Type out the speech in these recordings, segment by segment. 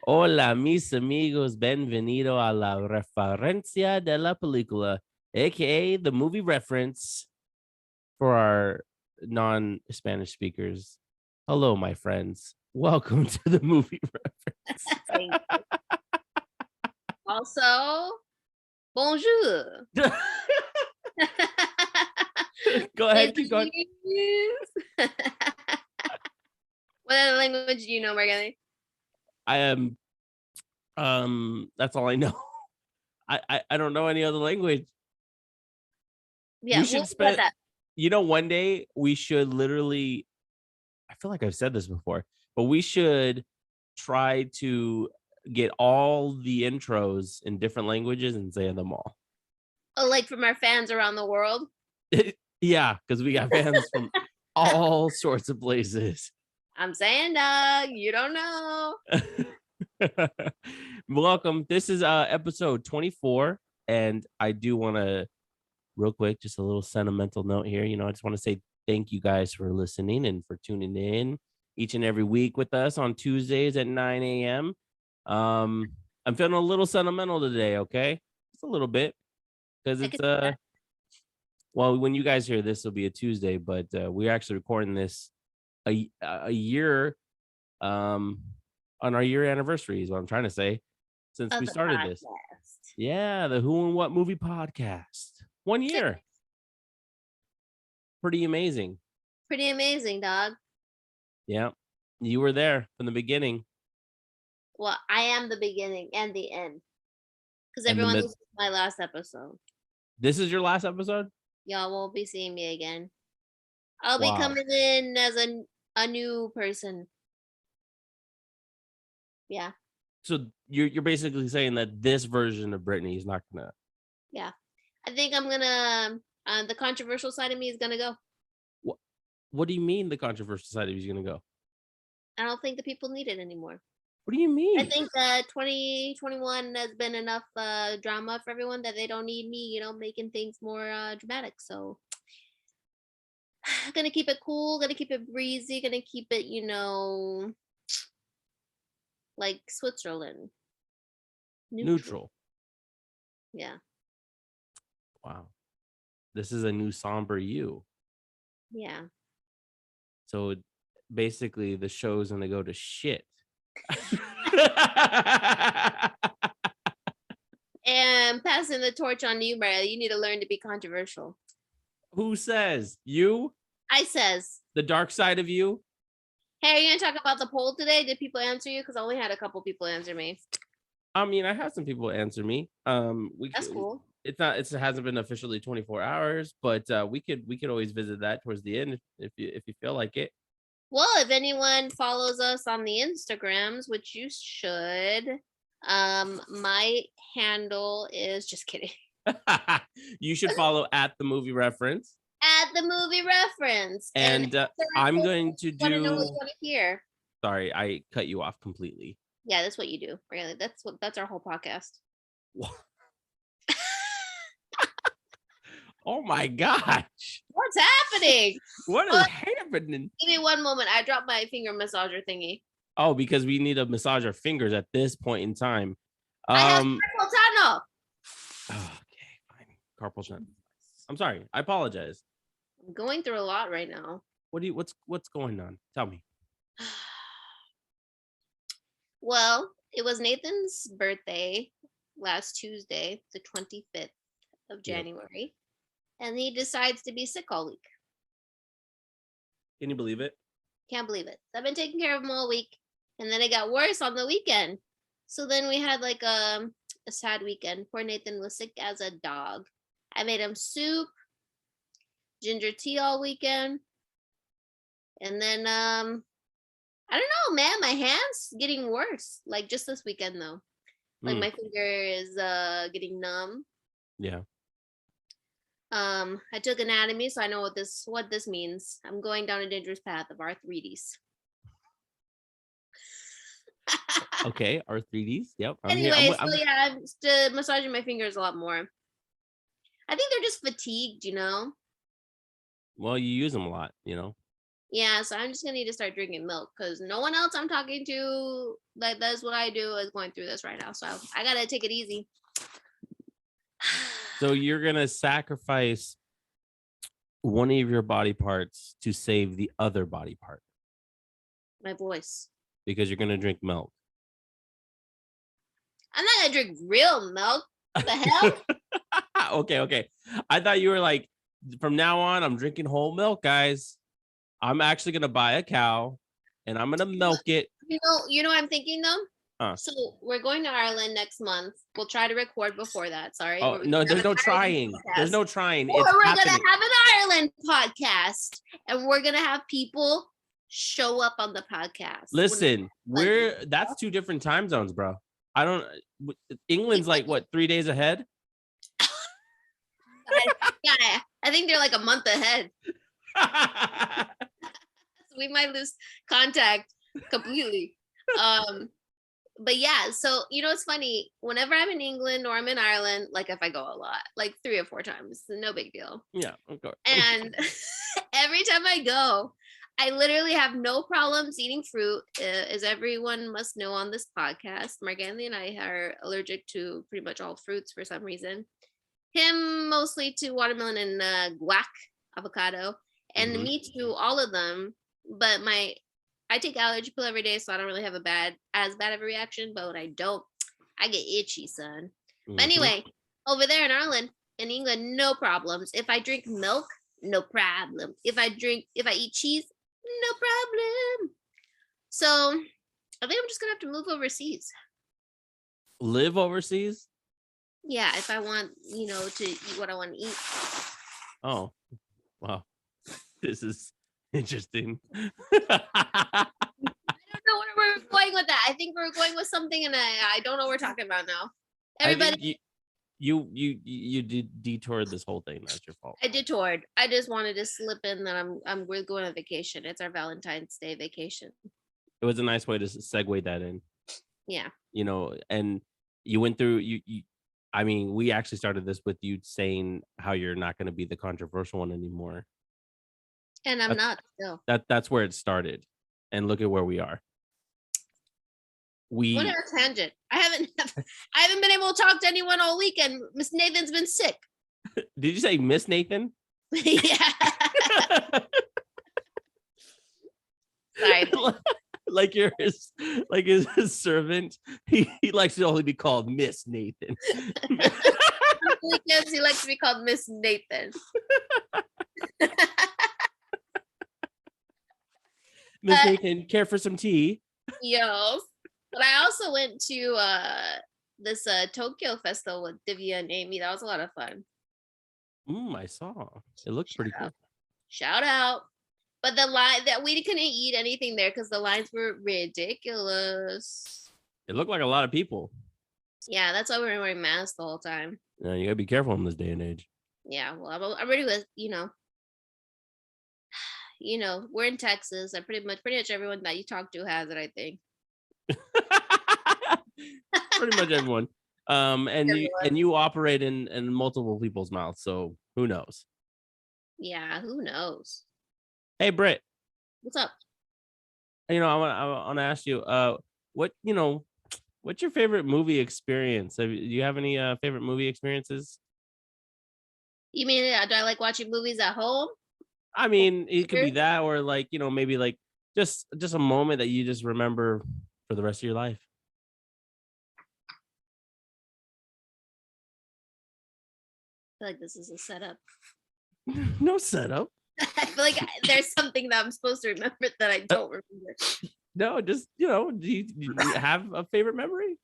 Hola, mis amigos. Bienvenido a la referencia de la película, aka the movie reference for our non-Spanish speakers. Hello, my friends. Welcome to the movie Thank you. Also, bonjour. reference. Go ahead, keep going. What other language do you know, Margali? I am. That's all I know. I don't know any other language. Yeah, We we'll should leave it at spend. that. One day we should literally. I feel like I've said this before, but we should try to get all the intros in different languages and say them all. Oh, like from our fans around the world. Yeah, because we got fans from all sorts of places. I'm saying, dog, you don't know. Welcome. This is episode 24, and I do want to real quick, just a little sentimental note here. I just want to say thank you guys for listening and for tuning in each and every week with us on Tuesdays at 9 a.m. I'm feeling a little sentimental today, okay? Just a little bit, because I it's could see that. well, when you guys hear this, it'll be a Tuesday, but we're actually recording this a year on our year anniversary is what I'm trying to say, since Of we the started this. podcast. Yeah, the Who and What Movie podcast. 1 year. Pretty amazing. Pretty amazing, dog. Yeah. You were there from the beginning Well, I am the beginning and the end. Because and the everyone mid. listens to my last episode. This is your last episode? Y'all won't be seeing me again. I'll be Wow. coming in as a new person. Yeah. So you're basically saying that this version of Brittany is not gonna. Yeah. I think I'm gonna the controversial side of me is gonna go. What do you mean the controversial side of you is gonna go? I don't think the people need it anymore. What do you I mean? think 2021 has been enough drama for everyone that they don't need me, making things more dramatic. So gonna keep it cool, gonna keep it breezy, gonna keep it, like Switzerland. Neutral. Yeah. Wow. This is a new somber you. Yeah. So basically the show's gonna go to shit. And passing the torch on to you, Maria, you need to learn to be controversial. Who says? You? I says, The dark side of you? hey, are you gonna talk about the poll today? Did people answer you? Because I only had a couple people answer me. I mean, I had some people answer me. That's cool. It hasn't been officially 24 hours, but we could always visit that towards the end if you feel like it. Well, if anyone follows us on the Instagrams, which you should, my handle is just kidding. You should follow at the movie reference. At the movie reference. And I'm going to want to know what do. you want to hear. Sorry, I cut you off completely. Yeah, that's what you do. Really, that's our whole podcast. Oh my gosh. What's happening? What is happening? Give me one moment. I dropped my finger massager thingy. Oh, because we need to massage our fingers at this point in time. I have carpal tunnel. Okay, fine. Carpal tunnel. I'm sorry. I apologize. I'm going through a lot right now. What's going on? Tell me. Well, it was Nathan's birthday last Tuesday, the 25th of January, and he decides to be sick all week. Can you believe it? Can't believe it. I've been taking care of him all week, and then it got worse on the weekend. So then we had like a sad weekend. Poor Nathan was sick as a dog. I made him soup, ginger tea all weekend, and then I don't know, man. My hands getting worse. Like just this weekend though. Like my finger is getting numb. Yeah. I took anatomy, so I know what this means. I'm going down a dangerous path of arthritis. Okay, arthritis. Yep. Anyway, I'm still massaging my fingers a lot more. I think they're just fatigued, Well, you use them a lot, Yeah, so I'm just gonna need to start drinking milk because no one else I'm talking to that does what I do is going through this right now. So I gotta take it easy. So you're gonna sacrifice one of your body parts to save the other body part My voice. because you're gonna drink milk. I'm not gonna drink real milk. What the hell? Okay. I thought you were like, from now on, I'm drinking whole milk, guys. I'm actually gonna buy a cow and I'm gonna milk it. You know what I'm thinking though? Huh. So we're going to Ireland next month. We'll try to record before that. Sorry. Oh no, there's no trying. There's no trying. Or It's we're happening. gonna have an Ireland podcast and we're gonna have people show up on the podcast. Listen, that's 2 different time zones, bro. I don't. England's like what, 3 days ahead? Yeah, I think they're like a month ahead. We might lose contact completely. But yeah, so you know it's funny. Whenever I'm in England or I'm in Ireland, like if I go a lot, like 3 or 4 times, no big deal. Yeah, of course. And every time I go, I literally have no problems eating fruit. As everyone must know on this podcast, Mark Anthony and I are allergic to pretty much all fruits for some reason. Him mostly to watermelon and guac, avocado, and me to all of them. But I take allergy pill every day, so I don't really have as bad of a reaction. But when I don't, I get itchy, son. But anyway, over there in Ireland, in England, no problems. If I drink milk, no problem. If I eat cheese, no problem. So I think I'm just gonna have to move overseas. Live overseas? Yeah, if I want, to eat what I want to eat. Oh, wow. This is interesting. I don't know where we're going with that. I think we're going with something, and I don't know what we're talking about now. Everybody, you detoured this whole thing. That's your fault. I detoured. I just wanted to slip in that we're going on vacation. It's our Valentine's Day vacation. It was a nice way to segue that in. Yeah. And you went through I mean, we actually started this with you saying how you're not going to be the controversial one anymore. And I'm not still. That's where it started. And look at where we are. What a tangent. I haven't been able to talk to anyone all weekend. Miss Nathan's been sick. Did you say Miss Nathan? Yeah. Sorry. Like his servant. He likes to only be called Miss Nathan. Weekends he likes to be called Miss Nathan. Miss Nathan, care for some tea? Yes. But I also went to this Tokyo festival with Divya and Amy. That was a lot of fun. I saw. It looked pretty cool. Shout out. But the line that we couldn't eat anything there because the lines were ridiculous. It looked like a lot of people. Yeah, that's why we were wearing masks the whole time. Yeah, you gotta be careful in this day and age. Yeah, well, I'm ready with we're in Texas, and pretty much everyone that you talk to has it, I think. Pretty much everyone. And you operate in multiple people's mouths, so who knows? Yeah, who knows? Hey, Britt. What's up? I want to ask you, what's your favorite movie experience? Do you have any favorite movie experiences? You mean, do I like watching movies at home? I mean, it could be that, or maybe just a moment that you just remember for the rest of your life. I feel like this is a setup. No setup. I feel like there's something that I'm supposed to remember that I don't remember. No, just do you have a favorite memory?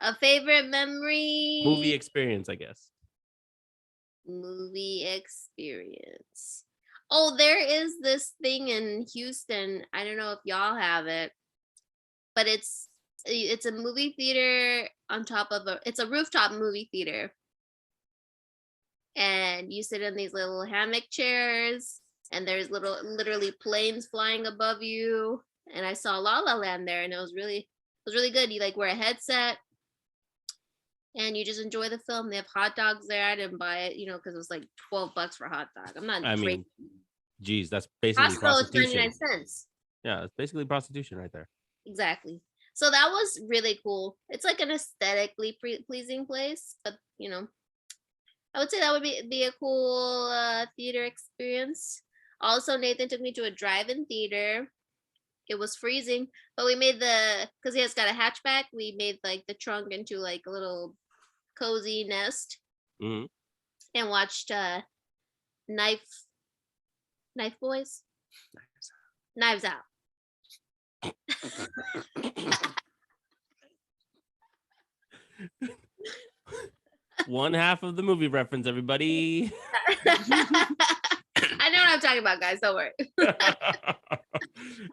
A favorite memory? Movie experience, I guess. Movie experience. Oh, there is this thing in Houston. I don't know if y'all have it, but it's a movie theater on top of it's a rooftop movie theater. And you sit in these little hammock chairs, and there's literally planes flying above you. And I saw La La Land there, and it was really good. You wear a headset, and you just enjoy the film. They have hot dogs there. I didn't buy it, because it was like $12 for a hot dog. I'm not. I mean, Geez, that's basically Costco is prostitution. 99 cents. Yeah, it's basically prostitution right there. Exactly. So that was really cool. It's like an aesthetically pleasing place, but I would say that would be a cool theater experience. Also, Nathan took me to a drive-in theater. It was freezing, but we made because he has got a hatchback. We made like the trunk into like a little cozy nest Mm-hmm. and watched Knife Boys, Knives Out. One half of the movie reference, everybody. I know what I'm talking about, guys. Don't worry.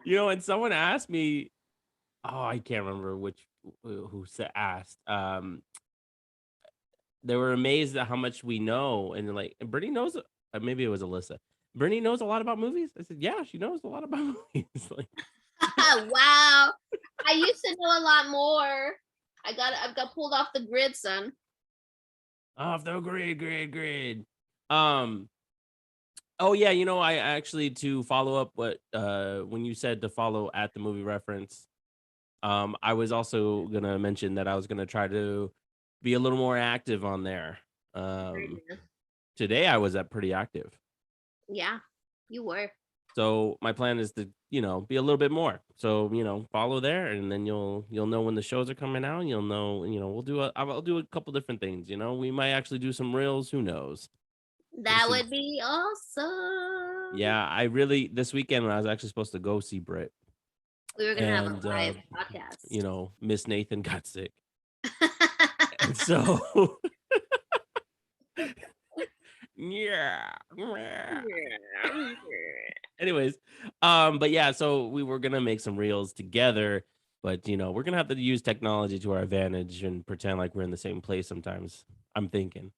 And someone asked me, I can't remember who asked. They were amazed at how much we know, and like, Brittany knows. Maybe it was Alyssa. Brittany knows a lot about movies. I said, yeah, she knows a lot about movies. Like, wow, I used to know a lot more. I've got pulled off the grid, son. Off the grid. Oh yeah, I actually, to follow up what when you said to follow at the movie reference, I was also gonna mention that I was gonna try to be a little more active on there. Today I was pretty active. Yeah, you were. So my plan is to, be a little bit more. So, follow there, and then you'll know when the shows are coming out. And you'll know, I'll do a couple different things. We might actually do some reels. Who knows? That would be awesome. Yeah, this weekend I was actually supposed to go see Britt. We were gonna have a live podcast. Miss Nathan got sick. And so yeah. Anyways, but yeah, so we were gonna make some reels together, but we're gonna have to use technology to our advantage and pretend like we're in the same place sometimes. I'm thinking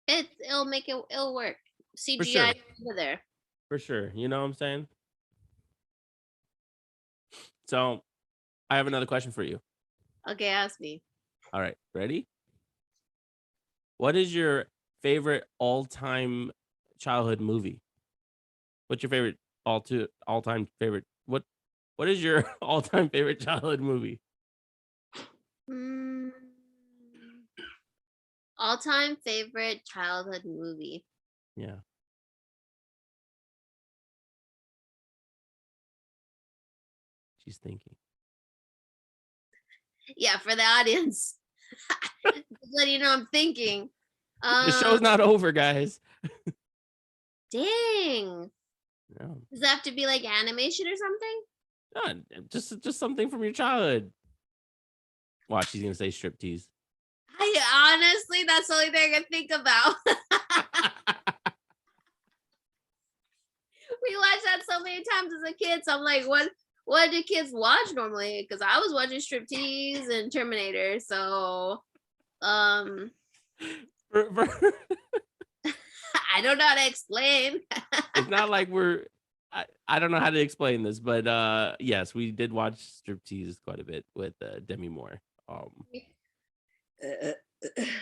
it'll work. CGI sure. over there. For sure. You know what I'm saying? So I have another question for you. Okay, ask me. All right, ready? What is your favorite all-time childhood movie? What's your favorite all-time favorite? What is your all-time favorite childhood movie? All-time favorite childhood movie. Yeah. She's thinking. Yeah, for the audience. Just letting you know I'm thinking. The show's not over, guys. Dang. No. Does that have to be like animation or something? No, just something from your childhood. Watch, she's gonna say striptease. Honestly, that's the only thing I can think about. We watched that so many times as a kid. So I'm like, what do kids watch normally? Because I was watching striptease and Terminator. So I don't know how to explain. It's not like I don't know how to explain this, but yes, we did watch striptease quite a bit with Demi Moore.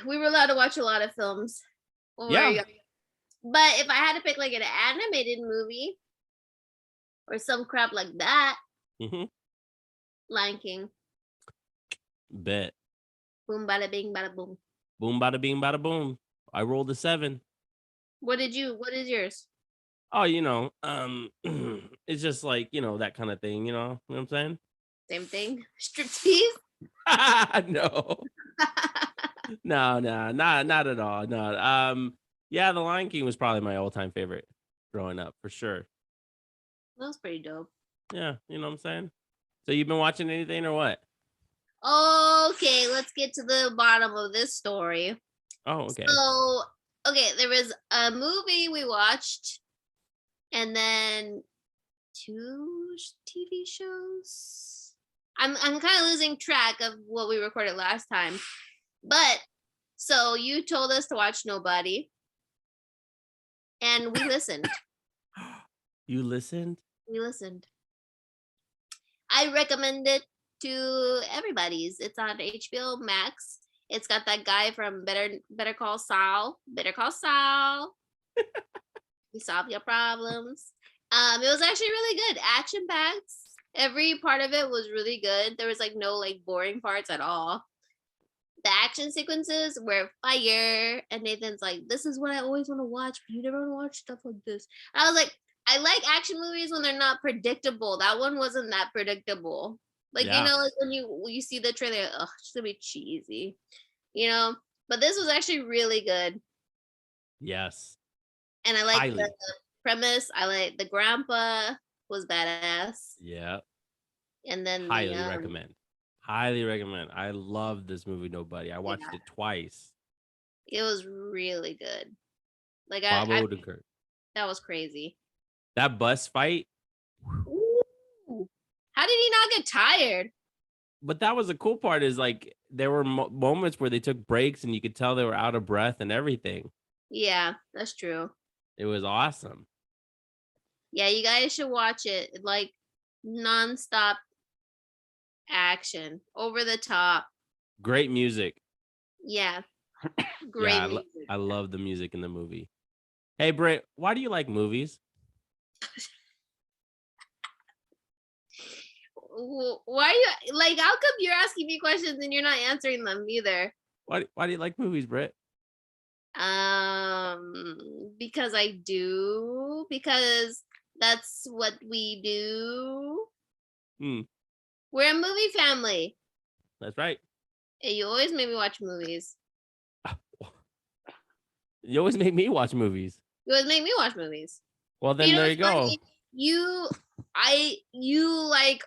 We were allowed to watch a lot of films. Yeah. But if I had to pick like an animated movie or some crap like that, Lion King. Bet. Boom, bada bing, bada boom. Boom, bada bing, bada boom. I rolled a 7. What is yours? Oh, it's just like, that kind of thing, you know what I'm saying? Same thing. Striptease? No. No, not at all. No. Yeah, The Lion King was probably my all-time favorite growing up, for sure. That was pretty dope. Yeah, you know what I'm saying? So you've been watching anything or what? Okay, let's get to the bottom of this story. Oh, okay. So, there was a movie we watched, and then 2 TV shows. I'm kind of losing track of what we recorded last time. But so you told us to watch Nobody, and we listened. You listened? We listened. I recommend it to everybody's. It's on HBO Max. It's got that guy from Better Call Saul. Better Call Saul. We solve your problems. It was actually really good. Action packed. Every part of it was really good. There was like no like boring parts at all. The action sequences were fire. And Nathan's like, this is what I always want to watch, but you never want to watch stuff like this. I was like, I like action movies when they're not predictable. That one wasn't that predictable. Like, Yeah. like when you see the trailer, oh, it's gonna be cheesy, But this was actually really good. Yes. And I like Highly. the premise. I like the grandpa was badass. Yeah. And then Highly recommend. Highly recommend. I love this movie, Nobody. I watched it twice. It was really good. Like Bob Odenkirk. That was crazy. That bus fight. Ooh. How did he not get tired? But that was the cool part is like there were moments where they took breaks and you could tell they were out of breath and everything. Yeah, that's true. It was awesome. Yeah, you guys should watch it. Like nonstop action, over the top. Great music. Yeah. Great music. I love the music in the movie. Hey, Britt, why do you like movies? Why are you like? How come you're asking me questions and you're not answering them either? Why do you like movies, Britt? Because I do. Because that's what we do. We're a movie family. That's right. And you always make me watch movies. You always make me watch movies. You always make me watch movies. Well, then there you go. You like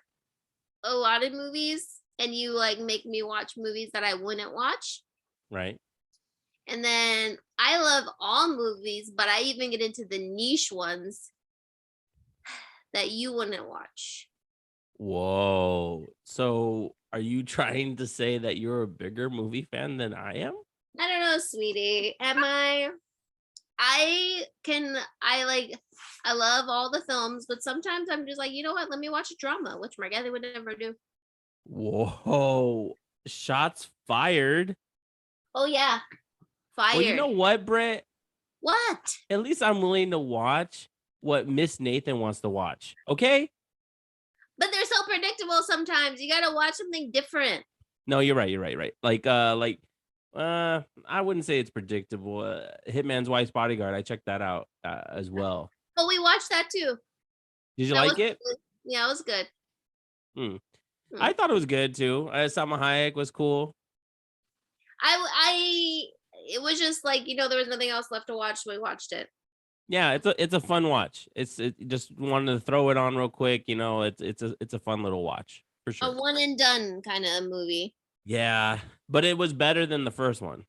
a lot of movies, and you like make me watch movies that I wouldn't watch. Right. And then I love all movies, but I even get into the niche ones that you wouldn't watch. Whoa. So are you trying to say that you're a bigger movie fan than I am? I don't know, sweetie. Am I? I love all the films, but sometimes I'm just like, you know what? Let me watch a drama, which Margrethe would never do. Whoa. Shots fired. Oh, yeah. Fired. Well, you know what, Britt? What? At least I'm willing to watch what Miss Nathan wants to watch. Okay? But they're so predictable sometimes. You got to watch something different. No, you're right. Like, I wouldn't say it's predictable. Hitman's Wife's Bodyguard. I checked that out as well. Oh, we watched that too. Did you like it? Good. Yeah, it was good. I thought it was good too. Salma Hayek was cool. It was just like, there was nothing else left to watch, so we watched it. Yeah, it's a fun watch. It just wanted to throw it on real quick. It's a fun little watch for sure. A one and done kind of movie. Yeah, but it was better than the first one.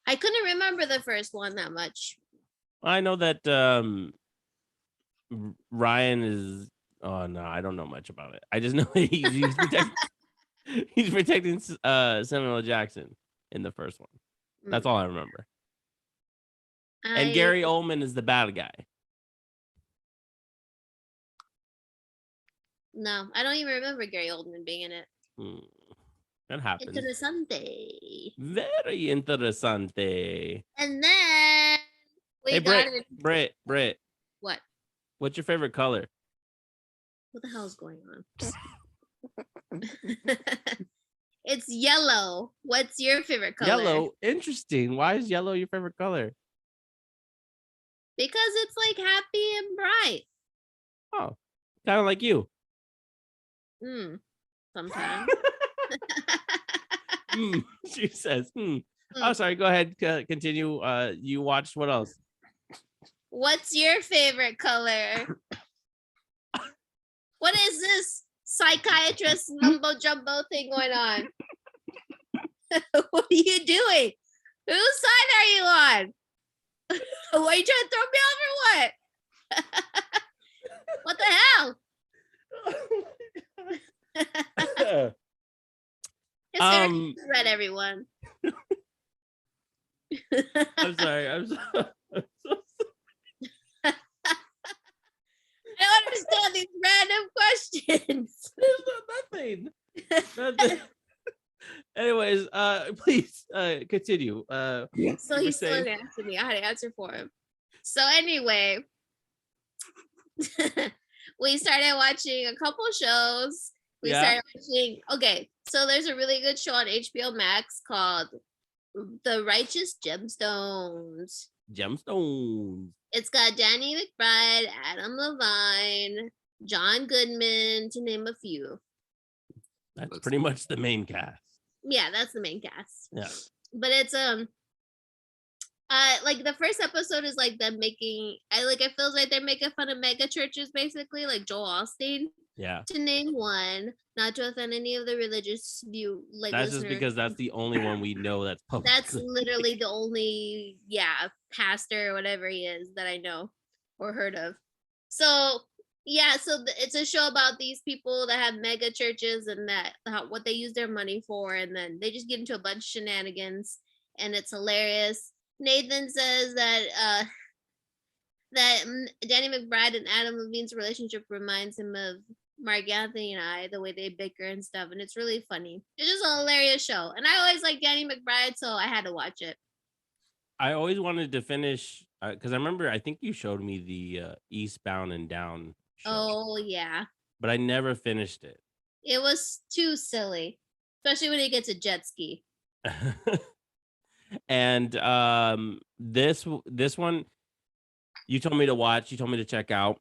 I couldn't remember the first one that much. I know that Ryan is. Oh no, I don't know much about it. I just know he's protecting Samuel L. Jackson in the first one. That's all I remember. And Gary Oldman is the bad guy. No, I don't even remember Gary Oldman being in it. That happens. Interessante. Very interessante. And then we got Britt. What? What's your favorite color? What the hell is going on? It's yellow. What's your favorite color? Yellow. Interesting. Why is yellow your favorite color? Because it's like happy and bright. Oh, kind of like you. Sometimes. She says, Oh, sorry. Go ahead. Continue. You watched what else? What's your favorite color? What is this psychiatrist mumbo jumbo thing going on? What are you doing? Whose side are you on? What are you trying to throw me off or what? What the hell? It's red, everyone. I'm sorry. I'm so I don't understand these random questions. There's nothing. Anyways, please continue. So he's still answering me. I had to answer for him. So anyway, We started watching a couple shows. We Yeah. started watching. Okay, so there's a really good show on HBO Max called The Righteous Gemstones. Gemstones. It's got Danny McBride, Adam Levine, John Goodman, to name a few. That's pretty much the main cast. Yeah, that's the main cast. Yeah. But it's like the first episode is like them making it feels like they're making fun of mega churches, basically, like Joel Osteen. Yeah. To name one, not to offend any of the religious that's listeners. just because that's the only one we know that's public. That's literally the only pastor or whatever he is that I know or heard of. So it's a show about these people that have mega churches and what they use their money for, and then they just get into a bunch of shenanigans, and it's hilarious. Nathan says that Danny McBride and Adam Levine's relationship reminds him of Mark Anthony and I, the way they bicker and stuff, and it's really funny. It's just a hilarious show, and I always like Danny McBride, so I had to watch it. I always wanted to finish because I think you showed me the Eastbound and Down show. Oh yeah, but I never finished it. It was too silly, especially when he gets a jet ski. And this one you told me to watch, you told me to check out,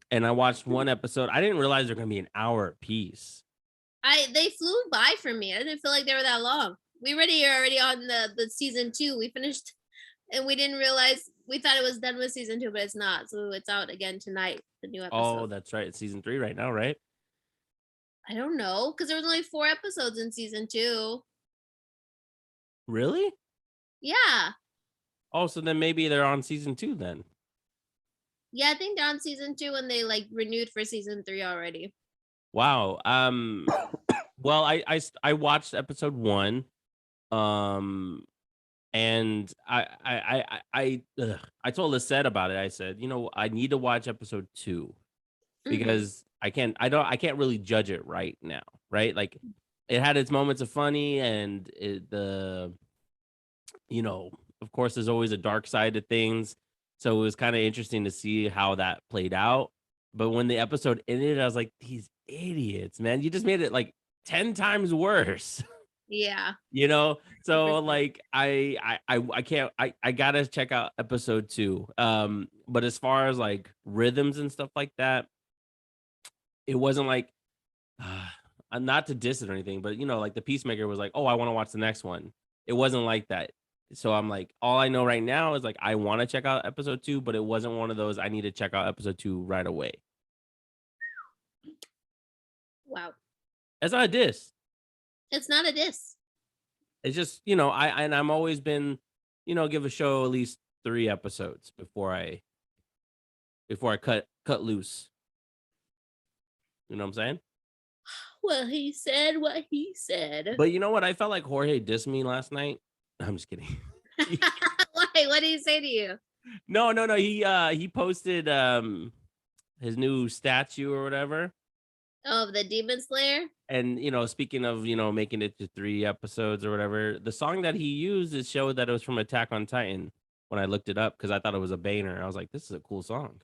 and I watched one episode. I didn't realize they're gonna be an hour a piece. They flew by for me. I didn't feel like they were that long. We already on the season 2. We finished, and we didn't realize, we thought it was done with season 2, but it's not. So it's out again tonight, the new episode. Oh, that's right. It's season 3 right now, right? I don't know, because there was only 4 episodes in season 2. Really? Yeah. Oh, so then maybe they're on season 2 then. Yeah, I think they're on season 2 and they like renewed for season 3 already. Wow. Well, I watched episode 1. And I told Lisette about it. I said, I need to watch episode 2 because I can't really judge it right now, right? Like, it had its moments of funny, and of course, there's always a dark side to things. So it was kind of interesting to see how that played out. But when the episode ended, I was like, these idiots, man, you just made it like 10 times worse. Yeah. So like I gotta check out episode 2. But as far as like rhythms and stuff like that, it wasn't like not to diss it or anything, but like the Peacemaker was like, oh, I want to watch the next one. It wasn't like that. So I'm like, all I know right now is like I want to check out episode 2, but it wasn't one of those I need to check out episode 2 right away. Wow. That's not a diss. It's not a diss. It's just, I'm always been, give a show at least 3 episodes before I cut loose. You know what I'm saying? Well, he said what he said. But you know what? I felt like Jorge dissed me last night. I'm just kidding. Why? What did he say to you? No. He posted his new statue or whatever. Oh, the Demon Slayer? And, speaking of, making it to 3 episodes or whatever, the song that he used, it showed that it was from Attack on Titan when I looked it up because I thought it was a banger. I was like, this is a cool song.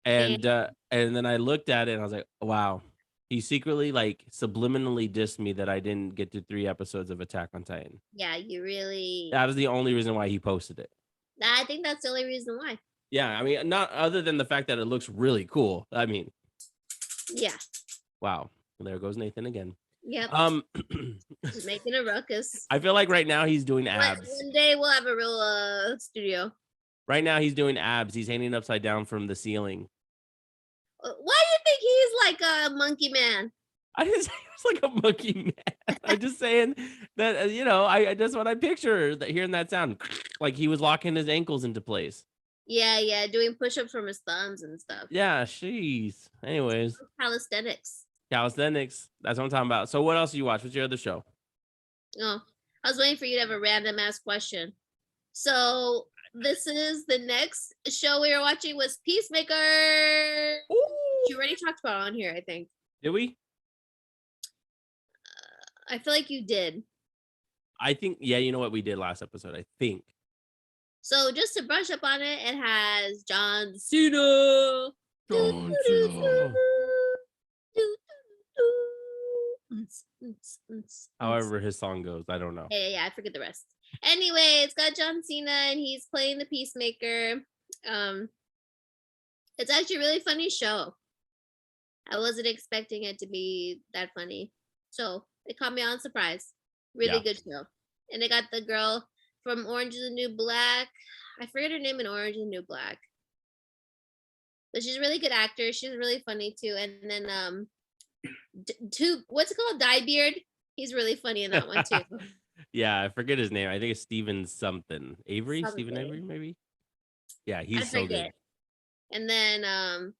And then I looked at it and I was like, wow. He secretly, like, subliminally dissed me that I didn't get to 3 episodes of Attack on Titan. Yeah, you really... That was the only reason why he posted it. I think that's the only reason why. Yeah, I mean, not other than the fact that it looks really cool. I mean... Yeah. Wow. There goes Nathan again. Yep. Just making a ruckus. I feel like right now he's doing abs. One day we'll have a real studio. Right now he's doing abs. He's hanging upside down from the ceiling. Why do you think he's like a monkey man? I didn't say he was like a monkey man. I'm just saying that, I that's what I picture, that hearing that sound. Like he was locking his ankles into place. Yeah, doing push-ups from his thumbs and stuff. Yeah, jeez. Anyways. Calisthenics. That's what I'm talking about. So what else do you watch? What's your other show? Oh, I was waiting for you to have a random ass question. So this is the next show we were watching was Peacemaker. Ooh. You already talked about it on here, I think. Did we? I feel like you did. I think, yeah, you know what we did last episode, I think. So just to brush up on it, it has John Cena. John Cena. However his song goes, I don't know. Yeah, I forget the rest. Anyway, it's got John Cena and he's playing the Peacemaker. It's actually a really funny show. I wasn't expecting it to be that funny. So it caught me on surprise. Really good show. And they got the girl from Orange is the New Black. I forget her name in Orange is the New Black. But she's a really good actor. She's really funny too. And then what's it called? Dyebeard. He's really funny in that one too. Yeah, I forget his name. I think it's Steven something. Avery? Something. Steven Avery, maybe? Yeah, he's so good. And then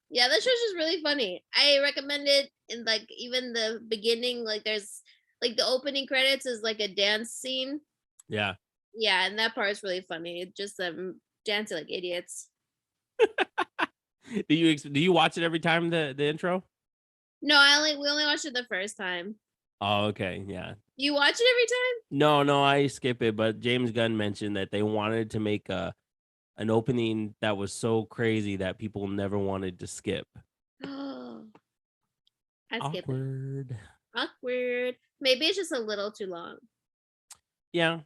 yeah, that show's just really funny. I recommend it. In like even the beginning, like there's like the opening credits is like a dance scene. Yeah. Yeah, and that part is really funny. It's just them dancing like idiots. Do you watch it every time the intro? No, we only watched it the first time. Oh, okay, yeah. You watch it every time? No, I skip it. But James Gunn mentioned that they wanted to make an opening that was so crazy that people never wanted to skip. Oh, Awkward. Maybe it's just a little too long. Yeah.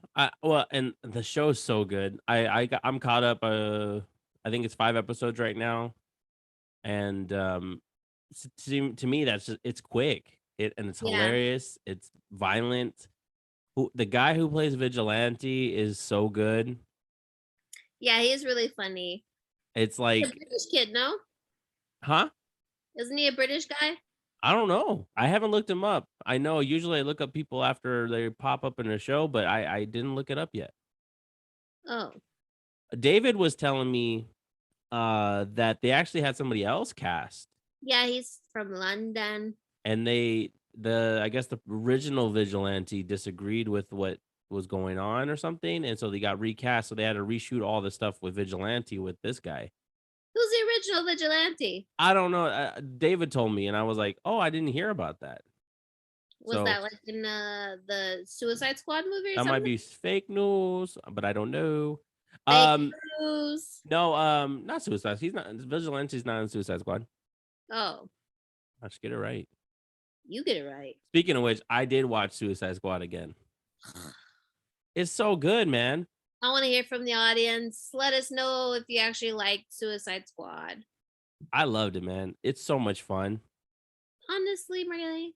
And the show's so good. I'm caught up. I think it's 5 episodes right now, and to me that's just, it's quick. And it's hilarious. It's violent. The guy who plays Vigilante is so good. Yeah, he's really funny. It's like he's a British kid, no? Huh? Isn't he a British guy? I don't know. I haven't looked him up. I know usually I look up people after they pop up in a show, but I didn't look it up yet. Oh. David was telling me that they actually had somebody else cast. Yeah, he's from London. And I guess the original Vigilante disagreed with what was going on or something, and so they got recast. So they had to reshoot all the stuff with Vigilante with this guy. Who's the original Vigilante? I don't know. David told me, and I was like, "Oh, I didn't hear about that." Was that like in the Suicide Squad movie? Or that something? Might be fake news, but I don't know. Fake news. No, not Suicide. He's not. Vigilante's not in Suicide Squad. Oh, I should get it right. You get it right. Speaking of which, I did watch Suicide Squad again. It's so good, man. I want to hear from the audience. Let us know if you actually liked Suicide Squad. I loved it, man. It's so much fun. Honestly, really.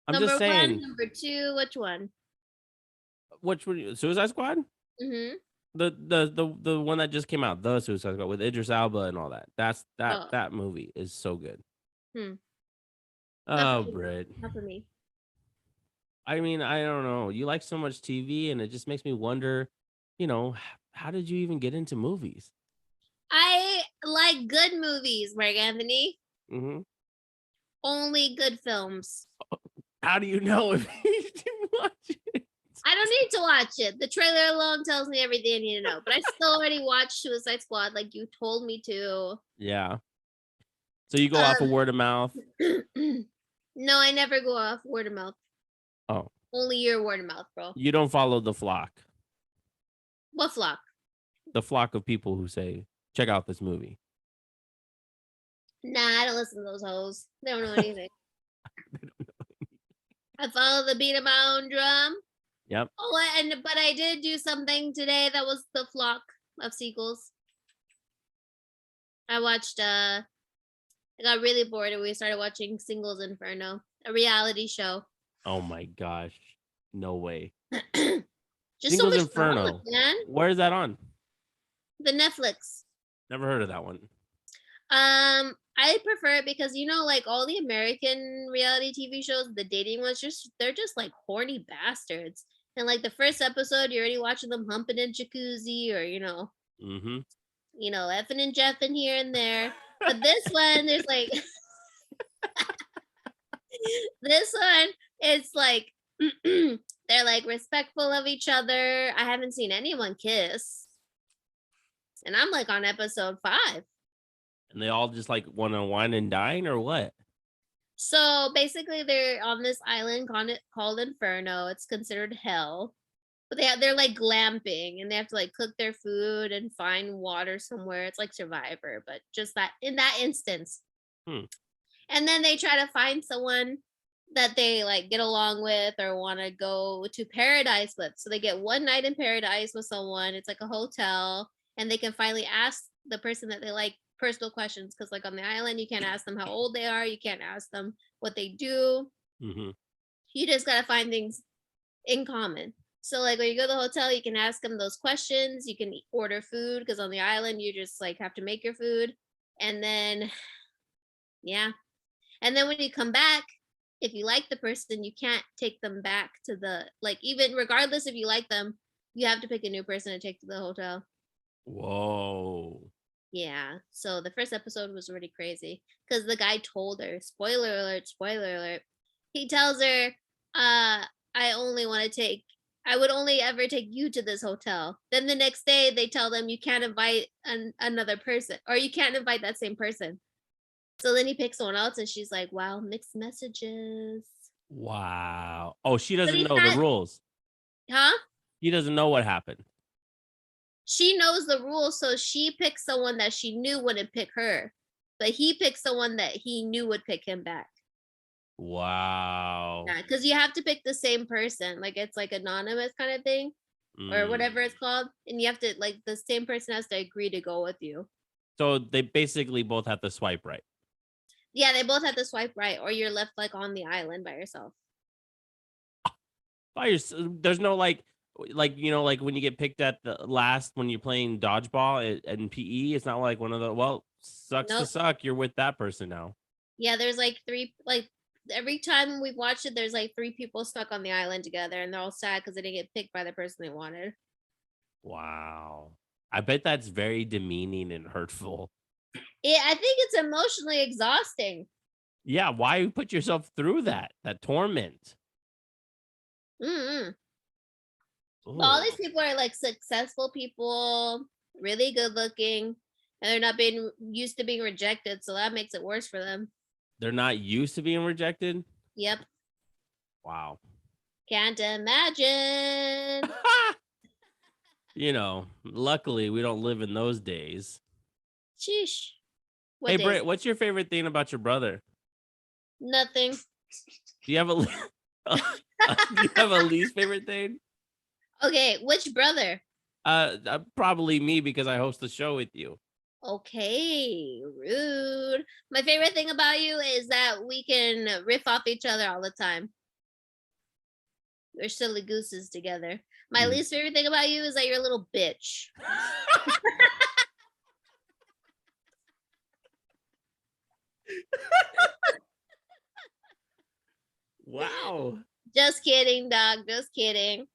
I'm just saying. Number 1, number 2, which one? Which one? Suicide Squad? Mm-hmm. The one that just came out, the Suicide Squad with Idris Elba and all that. That movie is so good. Oh, Britt. Not for me. I mean, I don't know. You like so much TV, and it just makes me wonder, how did you even get into movies? I like good movies, Mark Anthony. Mm-hmm. Only good films. How do you know if you watch it? I don't need to watch it. The trailer alone tells me everything I need to know. But I still already watched Suicide Squad like you told me to. Yeah. So you go off of word of mouth? No, I never go off word of mouth. Oh. Only your word of mouth, bro. You don't follow the flock. What flock? The flock of people who say, check out this movie. Nah, I don't listen to those hoes. They don't know anything. I follow the beat of my own drum. Yep. Oh, but I did do something today that was the flock of sequels. I watched I got really bored and we started watching Singles Inferno, a reality show. Oh my gosh. No way. Just Singles so much Inferno. Drama, man. Where is that on? The Netflix. Never heard of that one. I prefer it because like all the American reality TV shows, the dating ones, they're just like horny bastards. And like the first episode, you're already watching them humping in jacuzzi or mm-hmm. Effing and jeffing here and there. But this one, there's like this one, it's like they're like respectful of each other. I haven't seen anyone kiss. And I'm like on episode 5. And they all just like want to wine and dine or what? So basically they're on this island called Inferno. It's considered hell. But they're like glamping and they have to like cook their food and find water somewhere. It's like Survivor, but just that in that instance. Hmm. And then they try to find someone that they like get along with or want to go to paradise with. So they get one night in paradise with someone. It's like a hotel, and they can finally ask the person that they like personal questions, because like on the island you can't ask them how old they are, you can't ask them what they do. Mm-hmm. You just got to find things in common. So like when you go to the hotel, you can ask them those questions. You can order food, because on the island you just like have to make your food. And then yeah. And then when you come back, if you like the person, you can't take them back to the like, even regardless if you like them, you have to pick a new person to take to the hotel. Whoa. Yeah. So the first episode was really crazy because the guy told her, spoiler alert, spoiler alert. He tells her, I only want to take I would only ever take you to this hotel. Then the next day they tell them you can't invite another person, or you can't invite that same person. So then he picks someone else and she's like, wow, mixed messages. Wow. Oh, she But doesn't he's know the not, rules. huh? He doesn't know what happened. She knows the rules, so she picked someone that she knew wouldn't pick her. But he picked someone that he knew would pick him back. Wow. Yeah, because you have to pick the same person. Like it's like anonymous kind of thing, or whatever it's called. And you have to like the same person has to agree to go with you. So they basically both have to swipe right. Yeah, they both have to swipe right, or you're left like on the island by yourself. There's no like like when you get picked at the last when you're playing dodgeball and PE, it's not like one of the sucks to Nope. suck, you're with that person now. Yeah, there's like three, like every time we've watched it, there's like three people stuck on the island together, and they're all sad because they didn't get picked by the person they wanted. Wow. I bet that's very demeaning and hurtful. Yeah, I think it's emotionally exhausting. Yeah, why put yourself through that torment? Mm-hmm. But all Ooh. these people are like successful people, really good looking, and they're not being used to being rejected, so that makes it worse for them. They're not used to being rejected? Yep. Wow. Can't imagine. Luckily we don't live in those days. Sheesh. Hey What days? Britt, what's your favorite thing about your brother? Nothing. Do you have a do you have a least favorite thing? Okay, which brother? Probably me because I host the show with you. Okay, rude. My favorite thing about you is that we can riff off each other all the time. We're silly gooses together. My least favorite thing about you is that you're a little bitch. Wow. Just kidding, dog. Just kidding.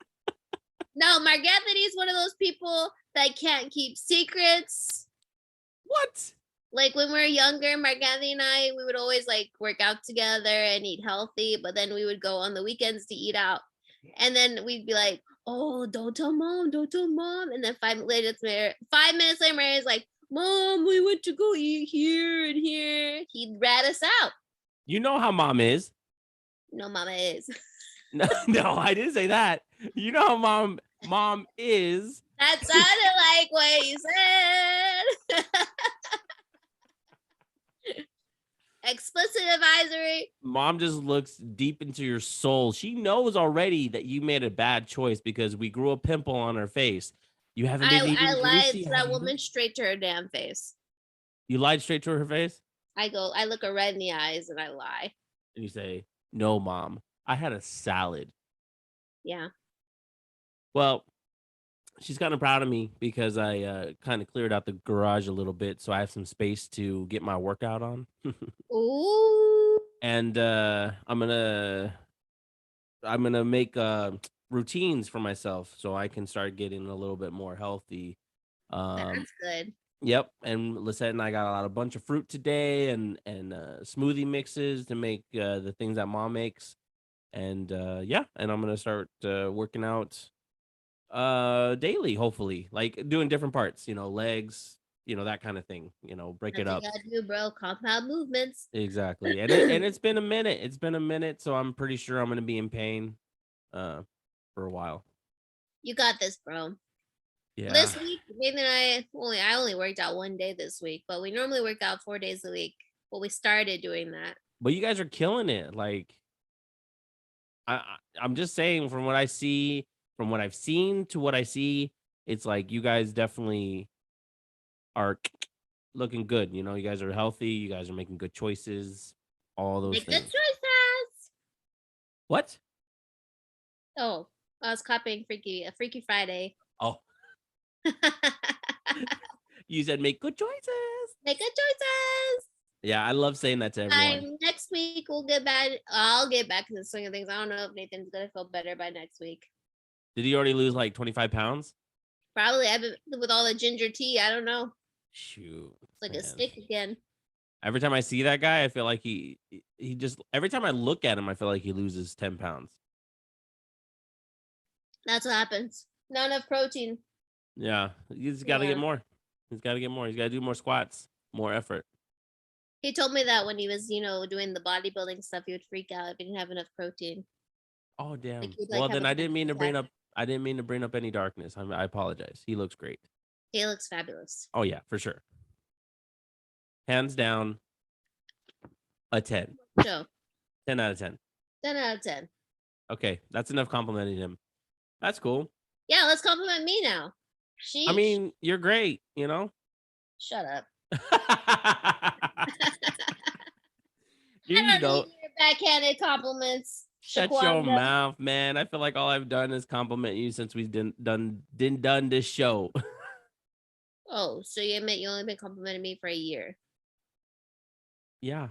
No, Mark Anthony's one of those people that can't keep secrets. What? Like when we were younger, Mark Anthony and I, we would always like work out together and eat healthy, but then we would go on the weekends to eat out. And then we'd be like, oh, don't tell mom, don't tell mom. And then 5 minutes later, Mary's like, Mom, we went to go eat here and here. He'd rat us out. You know how mom is. No, mama is. No, I didn't say that. You know how mom is. That sounded like what you said. Explicit advisory. Mom just looks deep into your soul. She knows already that you made a bad choice because we grew a pimple on her face. You haven't been eating I lied greasy. to that woman straight to her damn face. You lied straight to her face? I look her right in the eyes and I lie. And you say, no, Mom, I had a salad. Yeah. Well, she's kind of proud of me because I kind of cleared out the garage a little bit, so I have some space to get my workout on. Ooh. And I'm gonna make routines for myself so I can start getting a little bit more healthy. That's good. Yep, and Lisette and I got a bunch of fruit today and smoothie mixes to make the things that Mom makes. And yeah, and I'm gonna start working out daily, hopefully, like doing different parts, legs, that kind of thing, break That's it what up. you gotta do, bro. Compound movements. Exactly. And it's been a minute. It's been a minute, so I'm pretty sure I'm gonna be in pain for a while. You got this, bro. Yeah. This week, Nathan and I only worked out one day this week, but we normally work out 4 days a week. Well, we started doing that. But you guys are killing it. Like, I'm just saying, from what I see, from what I've seen to what I see, it's like you guys definitely are looking good. You know, you guys are healthy. You guys are making good choices. All those Make good things. choices. What? Oh, I was copying a Freaky Friday. Oh, you said make good choices. Make good choices. Yeah, I love saying that to everyone. Next week we'll get back. I'll get back to the swing of things. I don't know if Nathan's gonna feel better by next week. Did he already lose like 25 pounds? Probably. I've been with all the ginger tea. I don't know. Shoot. It's like Man. a stick again. Every time I see that guy, I feel like he just, every time I look at him, I feel like he loses 10 pounds. That's what happens. Not enough protein. Yeah. He's got to get more. He's got to get more. He's got to do more squats, more effort. He told me that when he was, doing the bodybuilding stuff, he would freak out if he didn't have enough protein. Oh, damn. Like, well, have then a I didn't mean to bring attack. up, any darkness. I apologize. He looks great. He looks fabulous. Oh, yeah, for sure. Hands down, a 10. So 10 out of 10. 10 out of 10. Okay, that's enough complimenting him. That's cool. Yeah, let's compliment me now. Sheesh. I mean, you're great, you know? Shut up. You I don't don't need your backhanded compliments. shut your mouth, man. I feel like all I've done is compliment you since we've done this show. Oh, so you admit you only been complimenting me for a year? Yeah.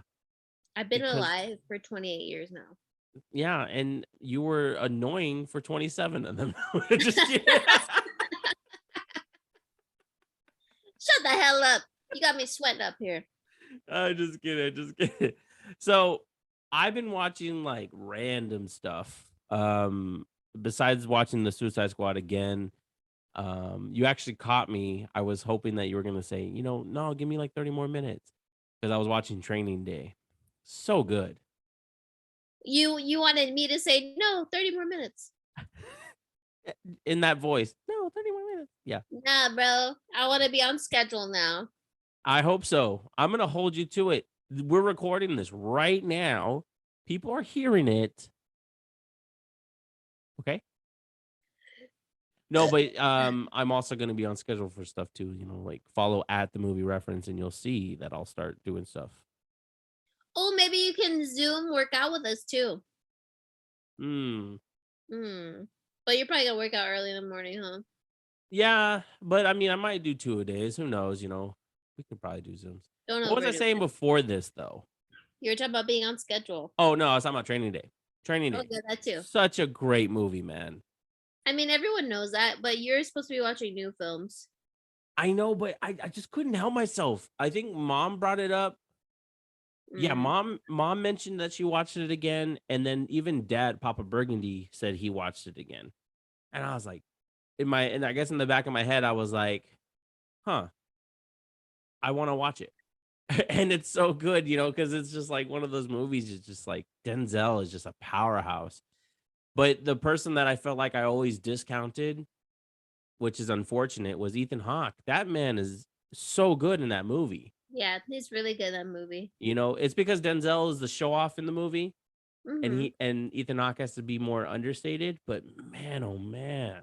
I've been alive for 28 years now. Yeah, and you were annoying for 27 of them. Just kidding. Shut the hell up. You got me sweating up here. Just kidding. So I've been watching like random stuff. Besides watching the Suicide Squad again. You actually caught me. I was hoping that you were gonna say, no, give me like 30 more minutes. Because I was watching Training Day. So good. You wanted me to say no, 30 more minutes. In that voice. No, 30 more minutes. Yeah. Nah, bro. I want to be on schedule now. I hope so. I'm gonna hold you to it. We're recording this right now. People are hearing it. Okay. No, but I'm also gonna be on schedule for stuff too. Like follow at the movie reference, and you'll see that I'll start doing stuff. Oh, maybe you can Zoom work out with us too. But you're probably gonna work out early in the morning, huh? Yeah, but I mean, I might do 2 a days. Who knows? We could probably do Zooms. What was I saying before this, though? You were talking about being on schedule. Oh, no, I was talking about Training Day. Training Day. Oh, yeah, that too. Such a great movie, man. I mean, everyone knows that, but you're supposed to be watching new films. I know, but I just couldn't help myself. I think Mom brought it up. Yeah, Mom mentioned that she watched it again, and then even Dad, Papa Burgundy, said he watched it again. And I was like, and I guess in the back of my head, I was like, huh, I want to watch it. And it's so good, because it's just like one of those movies. It's just like Denzel is just a powerhouse. But the person that I felt like I always discounted, which is unfortunate, was Ethan Hawke. That man is so good in that movie. Yeah, he's really good in that movie. It's because Denzel is the show off in the movie, Mm-hmm. and Ethan Hawke has to be more understated. But man, oh man.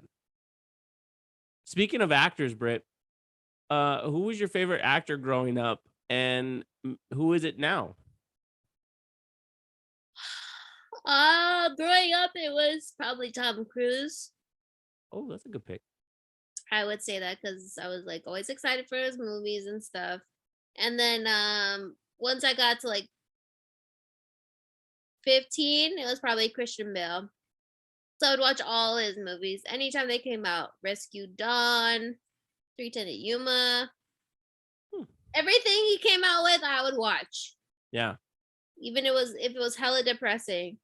Speaking of actors, Britt, who was your favorite actor growing up, and who is it now? Growing up, it was probably Tom Cruise. Oh, that's a good pick. I would say that because I was like always excited for his movies and stuff. And then once I got to like 15, it was probably Christian Bale. So I would watch all his movies anytime they came out. Rescue Dawn, 3:10 to Yuma. Everything he came out with, I would watch. Yeah. Even if it was hella depressing.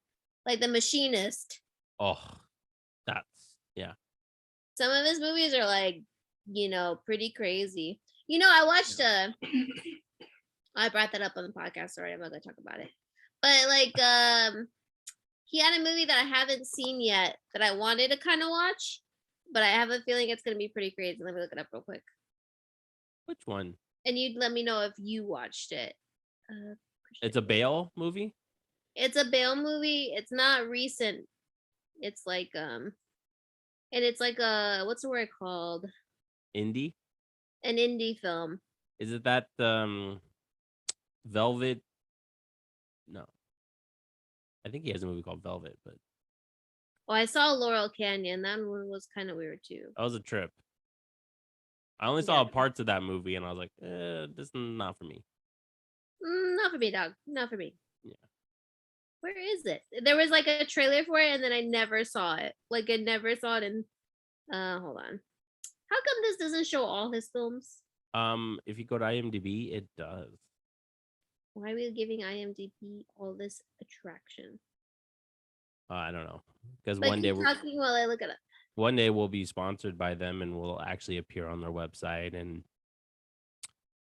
Like The Machinist. Oh, that's, yeah. Some of his movies are like, pretty crazy. I watched I brought that up on the podcast already. I'm not gonna talk about it. But like he had a movie that I haven't seen yet that I wanted to kind of watch. but I have a feeling it's gonna be pretty crazy. Let me look it up real quick, Which one? and you'd let me know if you watched it. It's a Bale movie. It's a Bale movie. It's not recent. It's like and it's like a what's the word called? Indie. An indie film. Is it that Velvet? No, I think he has a movie called Velvet, but Oh, I saw Laurel Canyon. That one was kind of weird too. that was a trip. I only Yeah. saw parts of that movie, and I was like, this is not for me. Not for me, dog. Not for me. Yeah. Where is it? There was like a trailer for it, and then I never saw it. Like I never saw it. And hold on. How come this doesn't show all his films? If you go to IMDb, it does. Why are we giving IMDb all this attraction? I don't know, because Like keep talking while I look it up. one day we'll be sponsored by them, and we'll actually appear on their website, and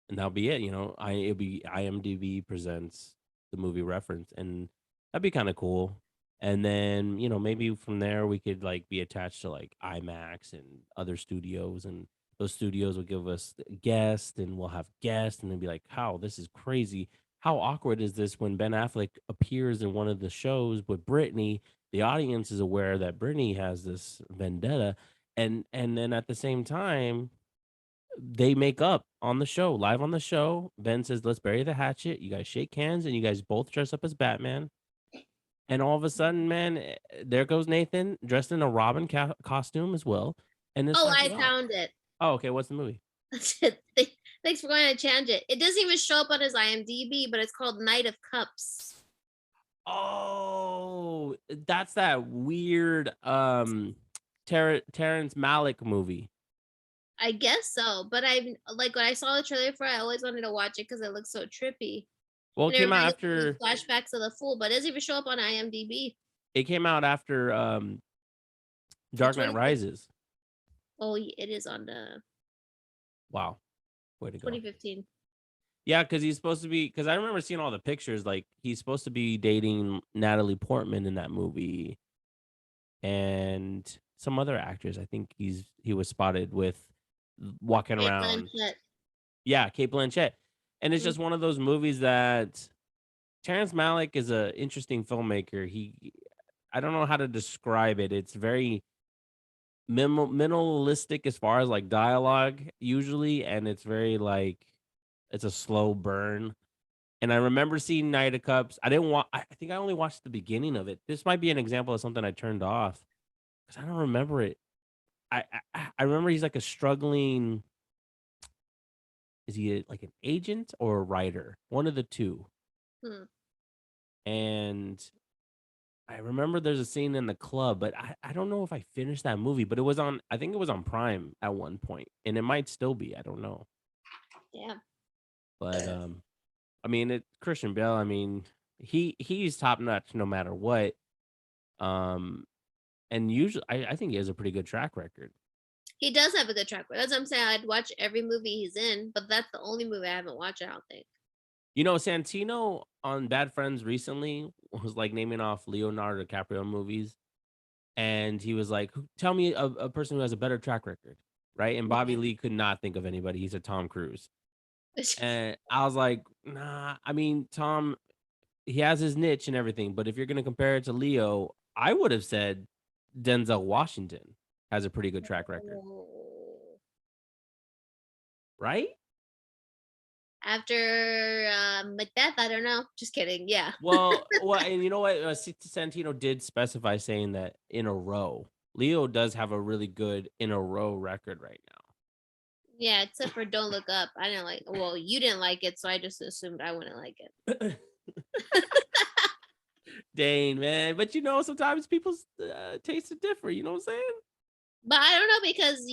that'll be it. You know, it'll be IMDb presents the movie reference, and that'd be kind of cool. And then, you know, maybe from there we could like be attached to like IMAX and other studios, and those studios will give us guests, and we'll have guests, and they'll be like, "How this is crazy! How awkward is this when Ben Affleck appears in one of the shows with Brittany? The audience is aware that Brittany has this vendetta, and then at the same time." They make up on the show, live on the show. Ben says, "Let's bury the hatchet." You guys shake hands, and you guys both dress up as Batman. And all of a sudden, man, there goes Nathan dressed in a Robin costume as well. And it's Oh, like, I wow. found it. Oh, okay. What's the movie? Thanks for going to change it. It doesn't even show up on his IMDb, but it's called Knight of Cups. Oh, that's that weird Terrence Malick movie. I guess so, but I like when I saw the trailer for it, I always wanted to watch it because it looks so trippy. Well, And it it came out reminds me after of flashbacks of the Fool, but it doesn't even show up on IMDb. it came out after Dark Knight Rises. Oh, it is on the Wow. Way to go. 2015. Yeah, because he's supposed to be. Because I remember seeing all the pictures. Like he's supposed to be dating Natalie Portman in that movie, and some other actors. I think he was spotted with walking Kate around. Blanchett. Yeah, Kate Blanchett, and it's just one of those movies that Terrence Malick is an interesting filmmaker. I don't know how to describe it. It's very minimalistic as far as like dialogue usually, and it's very like it's a slow burn. And I remember seeing Knight of Cups. I didn't want. I think I only watched the beginning of it. This might be an example of something I turned off because I don't remember it. I remember he's like a struggling. Is he like an agent or a writer? One of the two. And I remember there's a scene in the club, but I don't know if I finished that movie. But it was on. I think it was on Prime at one point, and it might still be. I don't know. Yeah. But I mean, Christian Bale. I mean, he's top notch no matter what. And usually, I think he has a pretty good track record. He does have a good track record. That's what I'm saying. I'd watch every movie he's in, but that's the only movie I haven't watched. I don't think. You know, Santino on Bad Friends recently was like naming off Leonardo DiCaprio movies, and he was like, "Tell me a person who has a better track record." Right, and Bobby Lee could not think of anybody. He said Tom Cruise. And I was like, nah, I mean, Tom, he has his niche and everything, but if you're going to compare it to Leo, I would have said Denzel Washington has a pretty good track record. Right? After Macbeth, I don't know. Just kidding. Yeah. Well, and you know what? Santino did specify saying that in a row. Leo does have a really good in a row record right now. Yeah, except for Don't Look Up. I didn't like. Well, you didn't like it, so I just assumed I wouldn't like it. Dang, man. But you know, sometimes people's tastes are different. You know what I'm saying? But I don't know because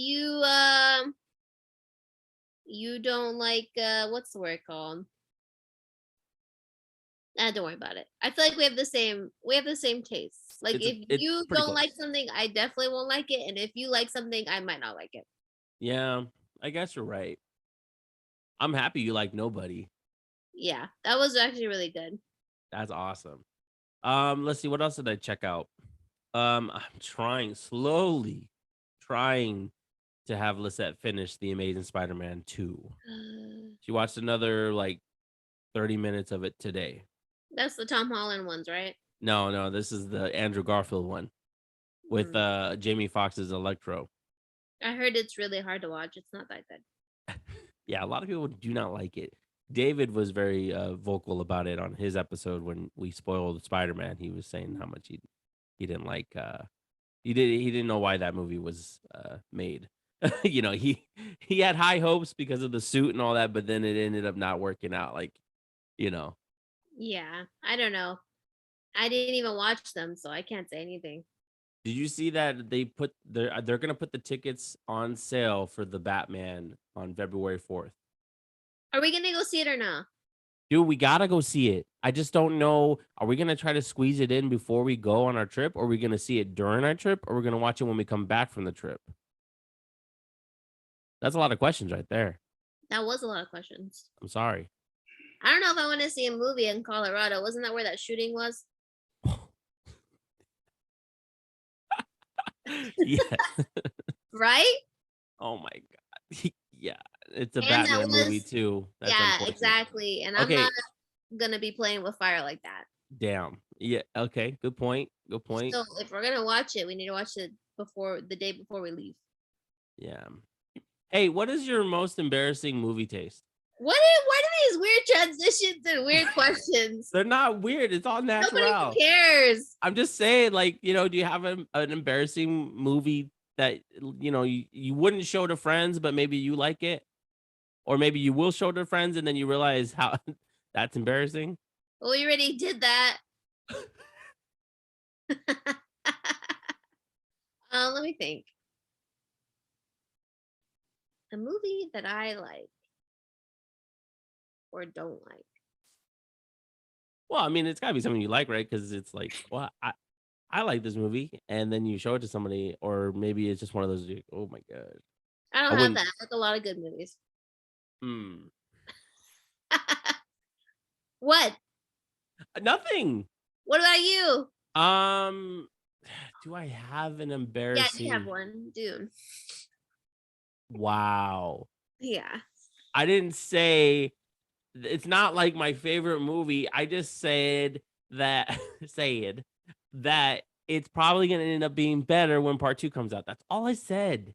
you don't like what's the word called? Don't worry about it. I feel like we have the same tastes. Like if you don't like something, I definitely won't like it, and if you like something, I might not like it. Yeah, I guess you're right. I'm happy you like Nobody. Yeah, that was actually really good. That's awesome. Let's see, what else did I check out? I'm trying trying to have Lisette finish The Amazing Spider-Man 2. She watched another like 30 minutes of it today. That's the Tom Holland ones, right? No, this is the Andrew Garfield one with Jamie Foxx's Electro. I heard it's really hard to watch. It's not that good. Yeah, a lot of people do not like it. David was very vocal about it on his episode when we spoiled Spider-Man. He was saying how much he didn't like he didn't know why that movie was made. You know, he had high hopes because of the suit and all that, but then it ended up not working out, like, you know. Yeah, I don't know. I didn't even watch them, so I can't say anything. Did you see that they're gonna put the tickets on sale for the Batman on February 4th? Are we gonna go see it or not? Dude, we gotta go see it. I just don't know. Are we gonna try to squeeze it in before we go on our trip? Or are we gonna see it during our trip? Or we're gonna watch it when we come back from the trip? That's a lot of questions right there. That was a lot of questions. I'm sorry. I don't know if I want to see a movie in Colorado. Wasn't that where that shooting was? Yeah. Right? Oh my god. Yeah. It's a And Batman movie too. That's yeah, unfortunate. exactly. And I'm Okay. not gonna be playing with fire like that. Damn. Yeah. Okay. Good point. Good point. So if we're gonna watch it, we need to watch it before the day before we leave. Yeah. Hey, what is your most embarrassing movie taste? What are these weird transitions and weird questions? They're not weird. It's all natural. Nobody cares. I'm just saying, like, you know, do you have an embarrassing movie that, you know, you wouldn't show to friends, but maybe you like it? Or maybe you will show to friends and then you realize how that's embarrassing? Well, we already did that. Let me think. A movie that I like or don't like. Well, I mean, it's gotta be something you like, right? Because it's like, well, I like this movie, and then you show it to somebody, or maybe it's just one of those, like, oh my god. I don't have that. I like a lot of good movies. What? Nothing. What about you? Do I have an embarrassing? Yeah, you have one, dude. Wow. Yeah. I didn't say it's not like my favorite movie. I just said that that it's probably gonna end up being better when part 2 comes out. That's all I said.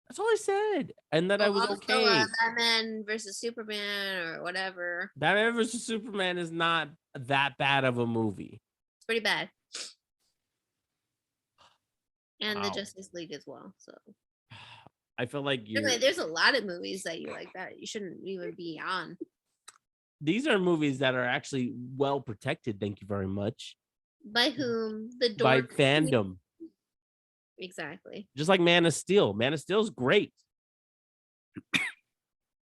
That's all I said. And that I was okay. Batman versus Superman or whatever. Batman versus Superman is not that bad of a movie. It's pretty bad. And the Justice League as well. So I feel like there's a lot of movies that you like that you shouldn't even be on. These are movies that are actually well protected. Thank you very much. By whom? The dork. By fandom. Exactly. Just like Man of Steel. Man of Steel is great.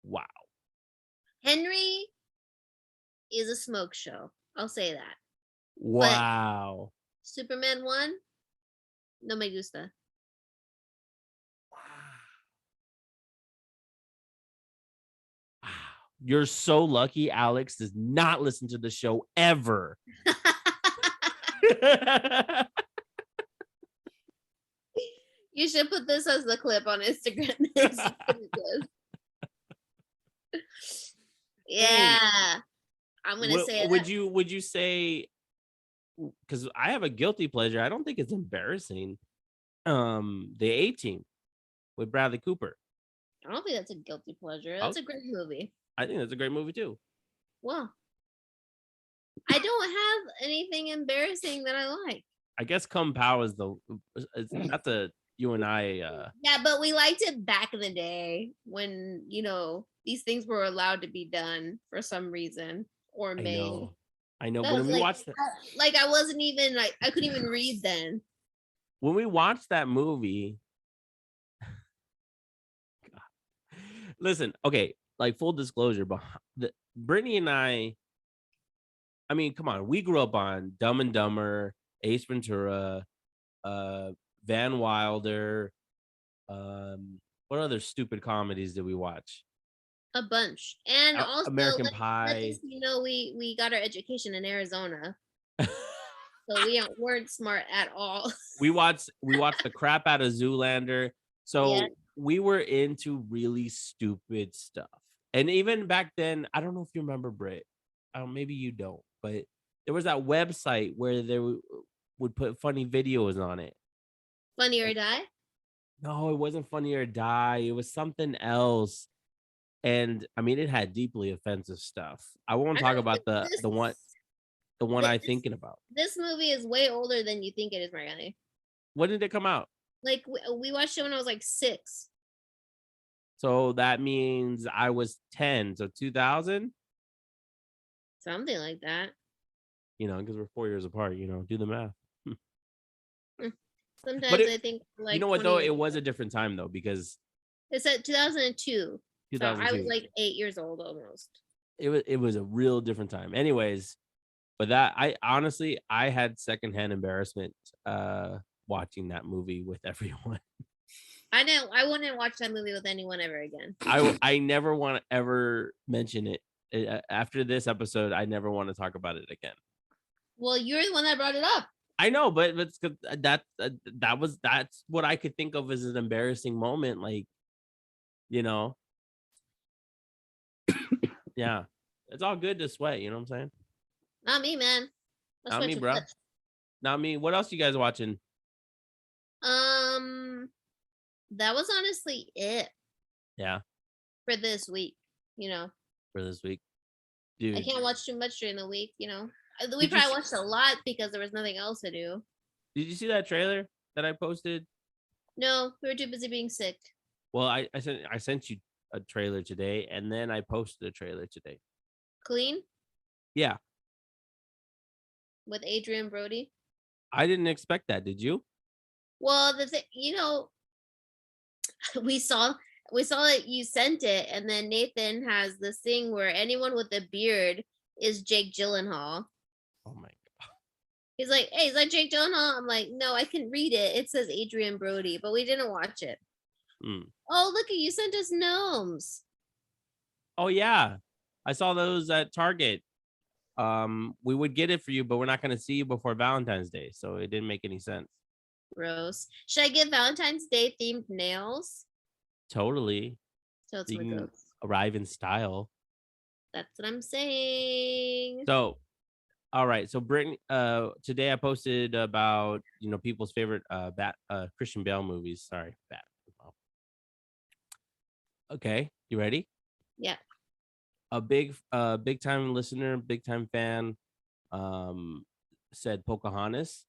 Wow. Henry is a smoke show. I'll say that. Wow. But Superman 1, no me gusta. Wow. You're so lucky Alex does not listen to the show ever. You should put this as the clip on Instagram. Yeah. I'm gonna say would you say, because I have a guilty pleasure, I don't think it's embarrassing. The A-Team with Bradley Cooper. I don't think that's a guilty pleasure. That's a great movie. I think that's a great movie too. Well, I don't have anything embarrassing that I like. I guess Kung Pao is that's a you and I yeah, but we liked it back in the day when, you know, these things were allowed to be done for some reason or made. I know. When we watched that, I wasn't even like I couldn't even read then. When we watched that movie, listen, okay, like full disclosure, but Brittany and I mean, come on, we grew up on Dumb and Dumber, Ace Ventura, Van Wilder. What other stupid comedies did we watch? A bunch. And also American Pie. You know, we got our education in Arizona. So we weren't smart at all. we watched the crap out of Zoolander. So we were into really stupid stuff. And even back then, I don't know if you remember, Britt. Maybe you don't, but there was that website where they would put funny videos on it. Funny or Die? No, it wasn't Funny or Die. It was something else. And I mean, it had deeply offensive stuff. I won't talk about the one I'm thinking about. This movie is way older than you think it is, Mariani. When did it come out? Like we watched it when I was like 6. So that means I was 10. So 2000? Something like that. You know, because we're 4 years apart, you know, do the math. Sometimes I think like you know what though, it was a different time though, because it's at 2002. 2002. So I was like 8 years old almost. It was a real different time. Anyways, but that I honestly had secondhand embarrassment watching that movie with everyone. I wouldn't watch that movie with anyone ever again. I never want to ever mention it. After this episode, I never want to talk about it again. Well, you're the one that brought it up. I know, but that's what I could think of as an embarrassing moment, like, you know. Yeah, it's all good to sweat, you know what I'm saying? Not me, man. Not me, bro. Not me. What else you guys watching? That was honestly it. Yeah. For this week, you know. For this week, dude. I can't watch too much during the week, you know. We probably watched a lot because there was nothing else to do. Did you see that trailer that I posted? No, we were too busy being sick. Well, I sent you a trailer today, and then I posted a trailer today. Clean? Yeah. With Adrian Brody? I didn't expect that. Did you? Well, you know, we saw that you sent it, and then Nathan has this thing where anyone with a beard is Jake Gyllenhaal. Oh my god. He's like, hey, is that Jake Gyllenhaal? I'm like, no, I can read it. It says Adrian Brody, but we didn't watch it. Oh, look at you sent us gnomes. Oh yeah. I saw those at Target. We would get it for you, but we're not going to see you before Valentine's Day, so it didn't make any sense. Gross. Should I get Valentine's Day themed nails? Totally. So you can arrive in style. That's what I'm saying. So, all right. So Brittany, today I posted about, you know, people's favorite Christian Bale movies. Sorry, Bat. Okay, you ready? Yeah. A big time listener, big time fan, said Pocahontas.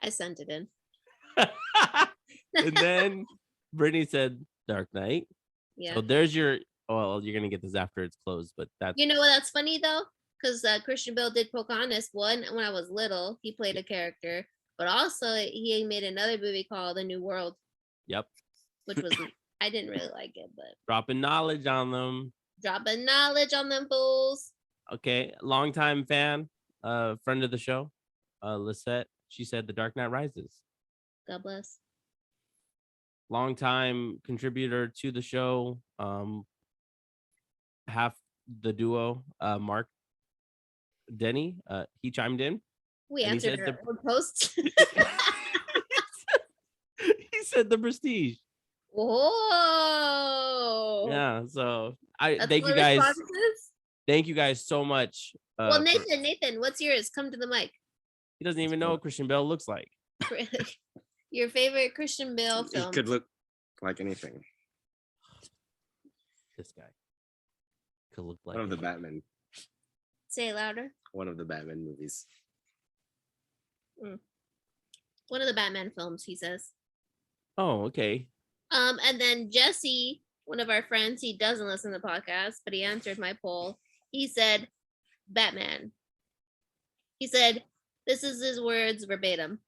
I sent it in. And then Brittany said Dark Knight. Yeah. So there's your. Well, you're gonna get this after it's closed, but that's. You know what? That's funny though, because Christian Bale did Pocahontas one when I was little. He played a character, but also he made another movie called The New World. Yep. Which was I didn't really like it, but dropping knowledge on them. Dropping knowledge on them fools. Okay, longtime fan, friend of the show, Lisette. She said The Dark Knight Rises. God bless. Longtime contributor to the show, half the duo, Marc Denny. He chimed in. We answered her post. He said The Prestige. Whoa. Yeah, so thank you guys. Thank you guys so much. Well, Nathan, what's yours? Come to the mic. He doesn't even know what Christian Bale looks like. Your favorite Christian Bale film? He could look like anything. This guy could look like one of the Batman. Say it louder. One of the Batman movies. One of the Batman films, he says. Oh, okay. And then Jesse, one of our friends, he doesn't listen to the podcast, but he answered my poll. He said, Batman. He said, this is his words verbatim.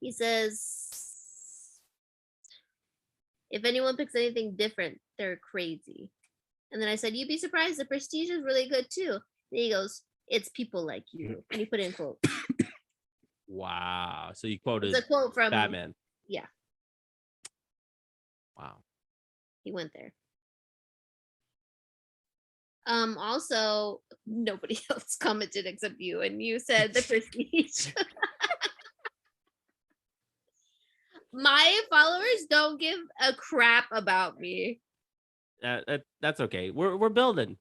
He says, if anyone picks anything different, they're crazy. And then I said, you'd be surprised. The Prestige is really good too. And he goes, it's people like you. And he put in quotes. Wow. So you quoted it's a quote from Batman. Yeah. Wow. He went there. Also, nobody else commented except you, and you said The Prestige. My followers don't give a crap about me. That's okay. We're building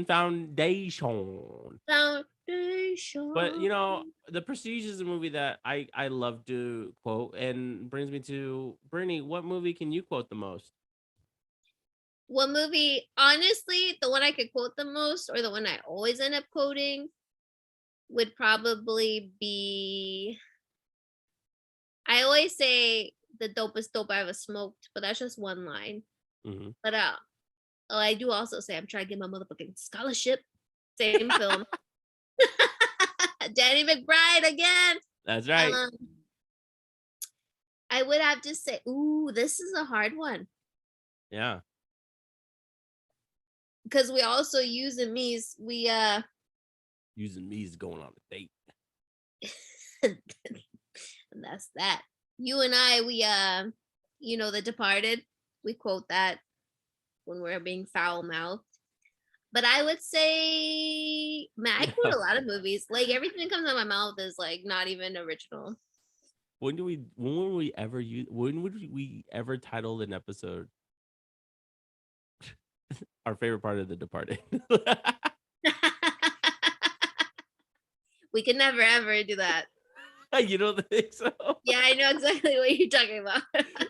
foundation. Foundation. But you know, The Prestige is a movie that I love to quote, and brings me to Brittany. What movie can you quote the most? What movie? Honestly, the one I could quote the most, or the one I always end up quoting, would probably be. I always say the dopest dope I ever smoked, but that's just one line. Mm-hmm. But I do also say I'm trying to get my motherfucking scholarship. Same film. Danny McBride again. That's right. I would have to say, ooh, this is a hard one. Yeah. Because we also use in me's, we Using me is going on a date. and that's that. You and I, we The Departed, we quote that when we're being foul mouthed. But I would say, man, I quote a lot of movies. Like everything that comes out of my mouth is like not even original. When would we ever title an episode our favorite part of The Departed? We can never ever do that. You don't think so? Yeah, I know exactly what you're talking about.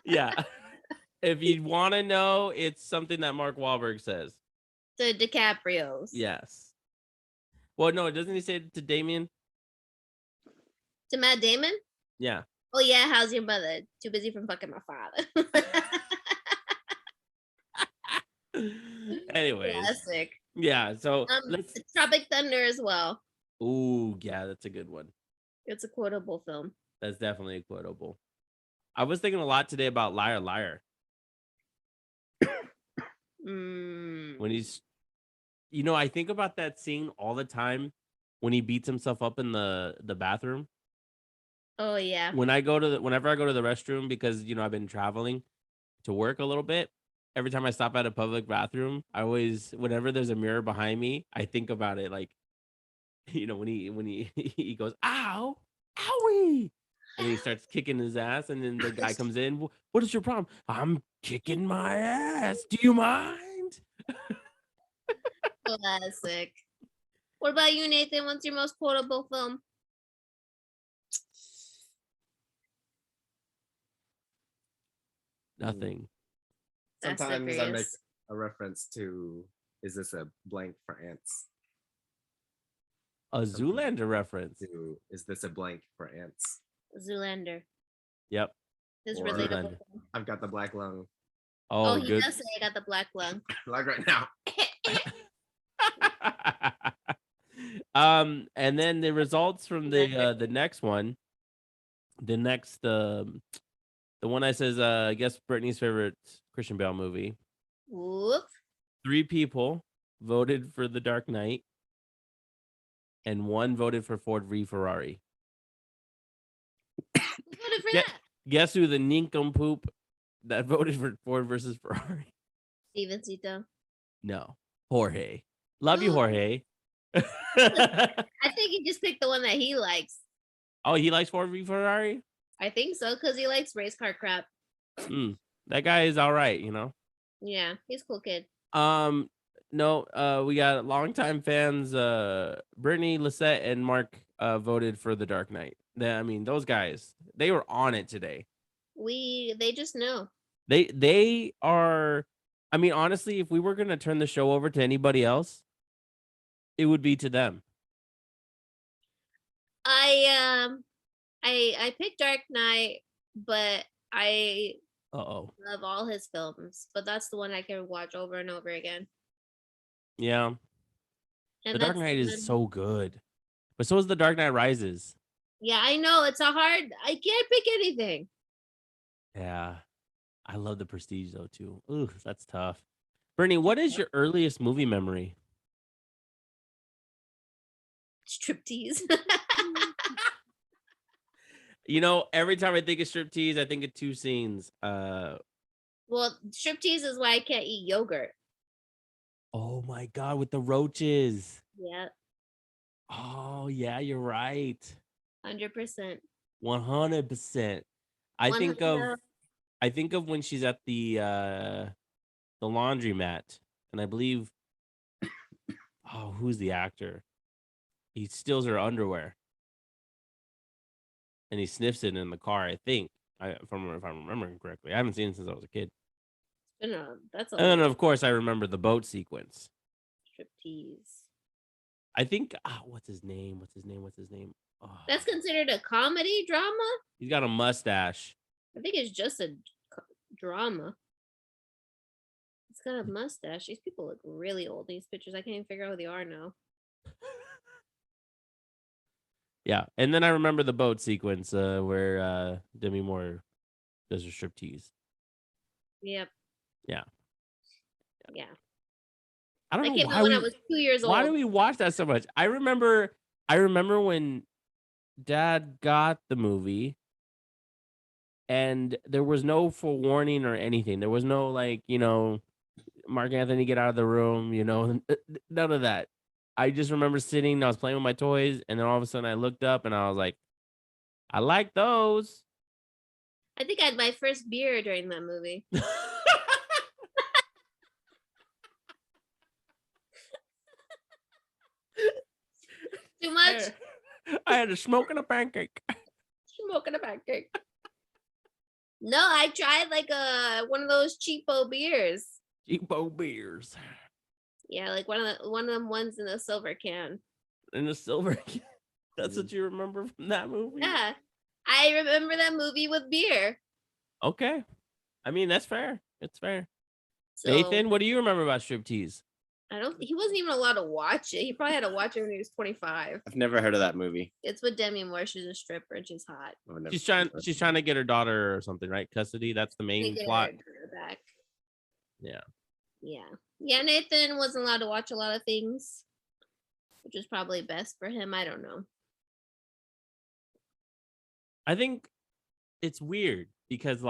Yeah. If you want to know, it's something that Mark Wahlberg says. To DiCaprio's. Yes. Well, no, doesn't he say it to Damien? To Matt Damon? Yeah. Oh yeah, how's your mother? Too busy from fucking my father. Anyways. Classic. Yeah, so let's Tropic Thunder as well. Ooh, yeah, that's a good one. It's a quotable film. That's definitely a quotable. I was thinking a lot today about Liar Liar. When he's, I think about that scene all the time when he beats himself up in the bathroom. Oh yeah. Whenever I go to the restroom, because I've been traveling to work a little bit. Every time I stop at a public bathroom, whenever there's a mirror behind me, I think about it like, when he he goes, ow, owie, and he starts kicking his ass, and then the guy comes in. What is your problem? I'm kicking my ass. Do you mind? Classic. What about you, Nathan? What's your most quotable film? Nothing. Sometimes I make a reference to, is this a blank for ants? A Zoolander reference. Is this a blank for ants? Zoolander. Yep. This Or relatable. I've got the black lung. Oh, he does say I got the black lung. Like right now. And then the results from the next one, the one that says I guess Brittany's favorite Christian Bale movie. Whoop. 3 people voted for The Dark Knight, and 1 voted for Ford v Ferrari. Who voted for that? Guess who the nincompoop that voted for Ford versus Ferrari? Stevencito. No, Jorge. Love you, Jorge. I think he just picked the one that he likes. Oh, he likes Ford v Ferrari? I think so, because he likes race car crap. That guy is all right, Yeah, he's a cool kid. No, we got longtime fans, Brittany, Lisette, and Mark voted for The Dark Knight. Those guys, they were on it today. They just know. They are, honestly, if we were gonna turn the show over to anybody else, it would be to them. I picked Dark Knight, but I love all his films. But that's the one I can watch over and over again. Yeah. And The Dark Knight is so good. But so is The Dark Knight Rises. Yeah, I know. It's I can't pick anything. Yeah. I love The Prestige though too. Ooh, that's tough. Bernie, what is your earliest movie memory? Striptease. Every time I think of striptease, I think of 2 scenes. Well, striptease is why I can't eat yogurt. Oh my God, with the roaches. Yeah. Oh yeah, you're right. 100%. 100%. I think of I think of when she's at the laundromat, and I believe, oh, who's the actor? He steals her underwear, and he sniffs it in the car. I think, if I'm remembering correctly. I haven't seen it since I was a kid. That's a And then, of course, I remember the boat sequence. striptease. I think, what's his name? Oh, That's considered a comedy drama? he's got a mustache. I think it's just a drama. It's got a mustache. These people look really old in these pictures. I can't even figure out who they are now. Yeah, and then I remember the boat sequence where Demi Moore does her striptease. Yep. Yeah. I don't know came why out when I was 2 years old. Why do we watch that so much? I remember when Dad got the movie, and there was no forewarning or anything. There was no Mark Anthony, get out of the room. None of that. I just remember sitting. I was playing with my toys, and then all of a sudden I looked up and I was like, I like those. I think I had my first beer during that movie. Too much? I had a smoke and a pancake. Smoking a pancake. No, I tried one of those cheapo beers. Cheapo beers. Yeah, like one of them ones in a silver can. In a silver can. That's what you remember from that movie? Yeah. I remember that movie with beer. Okay. I mean, that's fair. It's fair. So, Nathan, what do you remember about striptease? He wasn't even allowed to watch it. He probably had to watch it when he was 25. I've never heard of that movie. It's with Demi Moore. She's a stripper and she's hot. She's trying to get her daughter or something, right? Custody. That's the main plot. Back. Yeah. Yeah, Nathan wasn't allowed to watch a lot of things, which is probably best for him. I don't know. I think it's weird because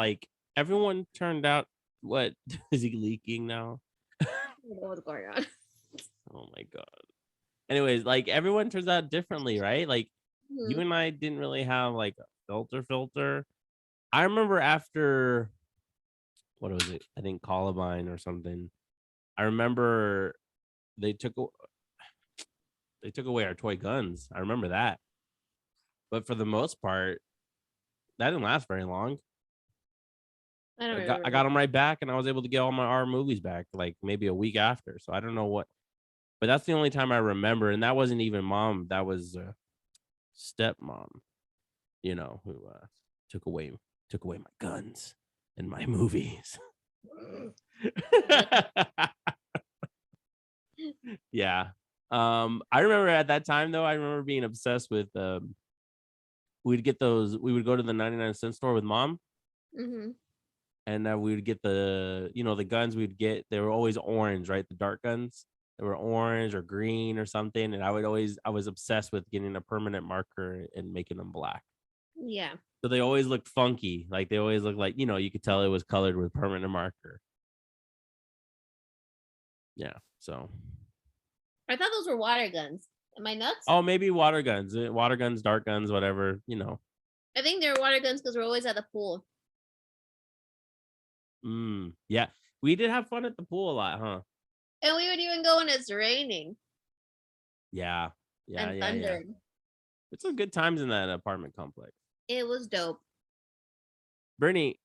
everyone turned out. What is he leaking now? I don't know what's going on. Oh my god. Anyways, everyone turns out differently, right? You and I didn't really have a filter. I remember after, what was it? I think Columbine or something. I remember they took away our toy guns. I remember that. But for the most part, that didn't last very long. I got them right back, and I was able to get all our movies back maybe a week after. So I don't know what, but that's the only time I remember, and that wasn't even mom. That was stepmom, who took away my guns and my movies. Yeah. I remember at that time though. I remember being obsessed with. We would go to the 99-cent store with mom. Mm-hmm. And we would get the guns we'd get. They were always orange, right? The dark guns. They were orange or green or something. And I was obsessed with getting a permanent marker and making them black. Yeah. So they always looked funky. They always looked you could tell it was colored with permanent marker. Yeah. So. I thought those were water guns. Am I nuts? Oh, maybe water guns, dark guns, whatever, I think they're water guns because we're always at the pool. Yeah, we did have fun at the pool a lot, huh? And we would even go when it's raining. Yeah. And thundered. Yeah. It's some good times in that apartment complex. It was dope. Brittany.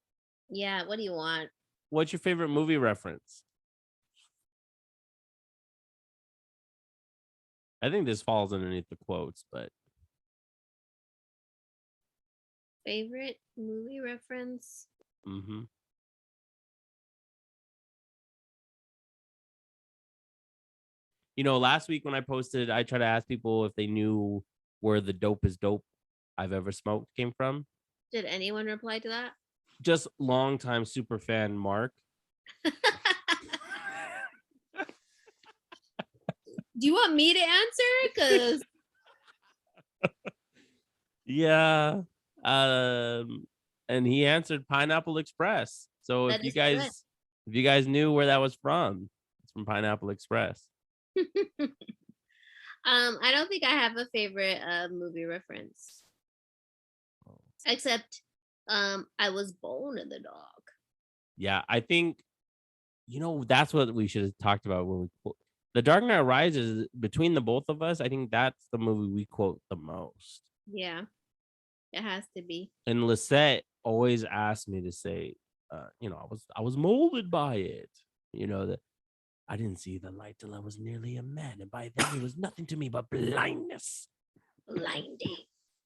Yeah, what do you want? What's your favorite movie reference? I think this falls underneath the quotes, but favorite movie reference? Mm-hmm. Last week when I posted, I tried to ask people if they knew where the dopest dope I've ever smoked came from. Did anyone reply to that? Just longtime super fan Mark. Do you want me to answer? Because yeah. And he answered Pineapple Express. So if you guys knew where that was from, it's from Pineapple Express. I don't think I have a favorite movie reference. Except I was bone in the dog. Yeah, I think that's what we should have talked about when we The Dark Knight Rises. Between the both of us, I think that's the movie we quote the most. Yeah, it has to be. And Lisette always asked me to say, I was molded by it. That I didn't see the light till I was nearly a man, and by then it was nothing to me but blindness. Blinding.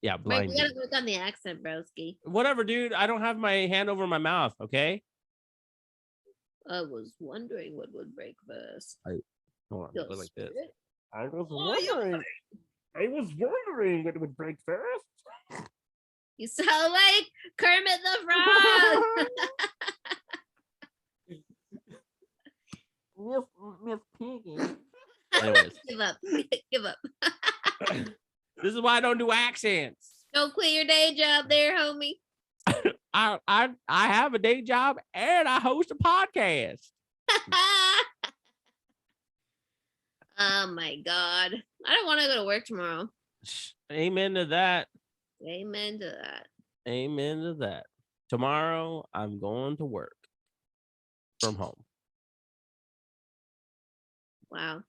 Yeah, Right, blinding. we gotta work on the accent, broski. Whatever, dude. I don't have my hand over my mouth. Okay. I was wondering what would break first. Hold on, Your go like this. spirit? I was Oh, you- wondering. I was wondering what would break first. You sound like Kermit the Frog. Miss Piggy. Anyways, Give up. Give up. this is why I don't do accents. Don't quit your day job there, homie. I have a day job and I host a podcast. Oh my God. I don't want to go to work tomorrow. Amen to that. Amen to that. Amen to that. Tomorrow I'm going to work from home. Wow.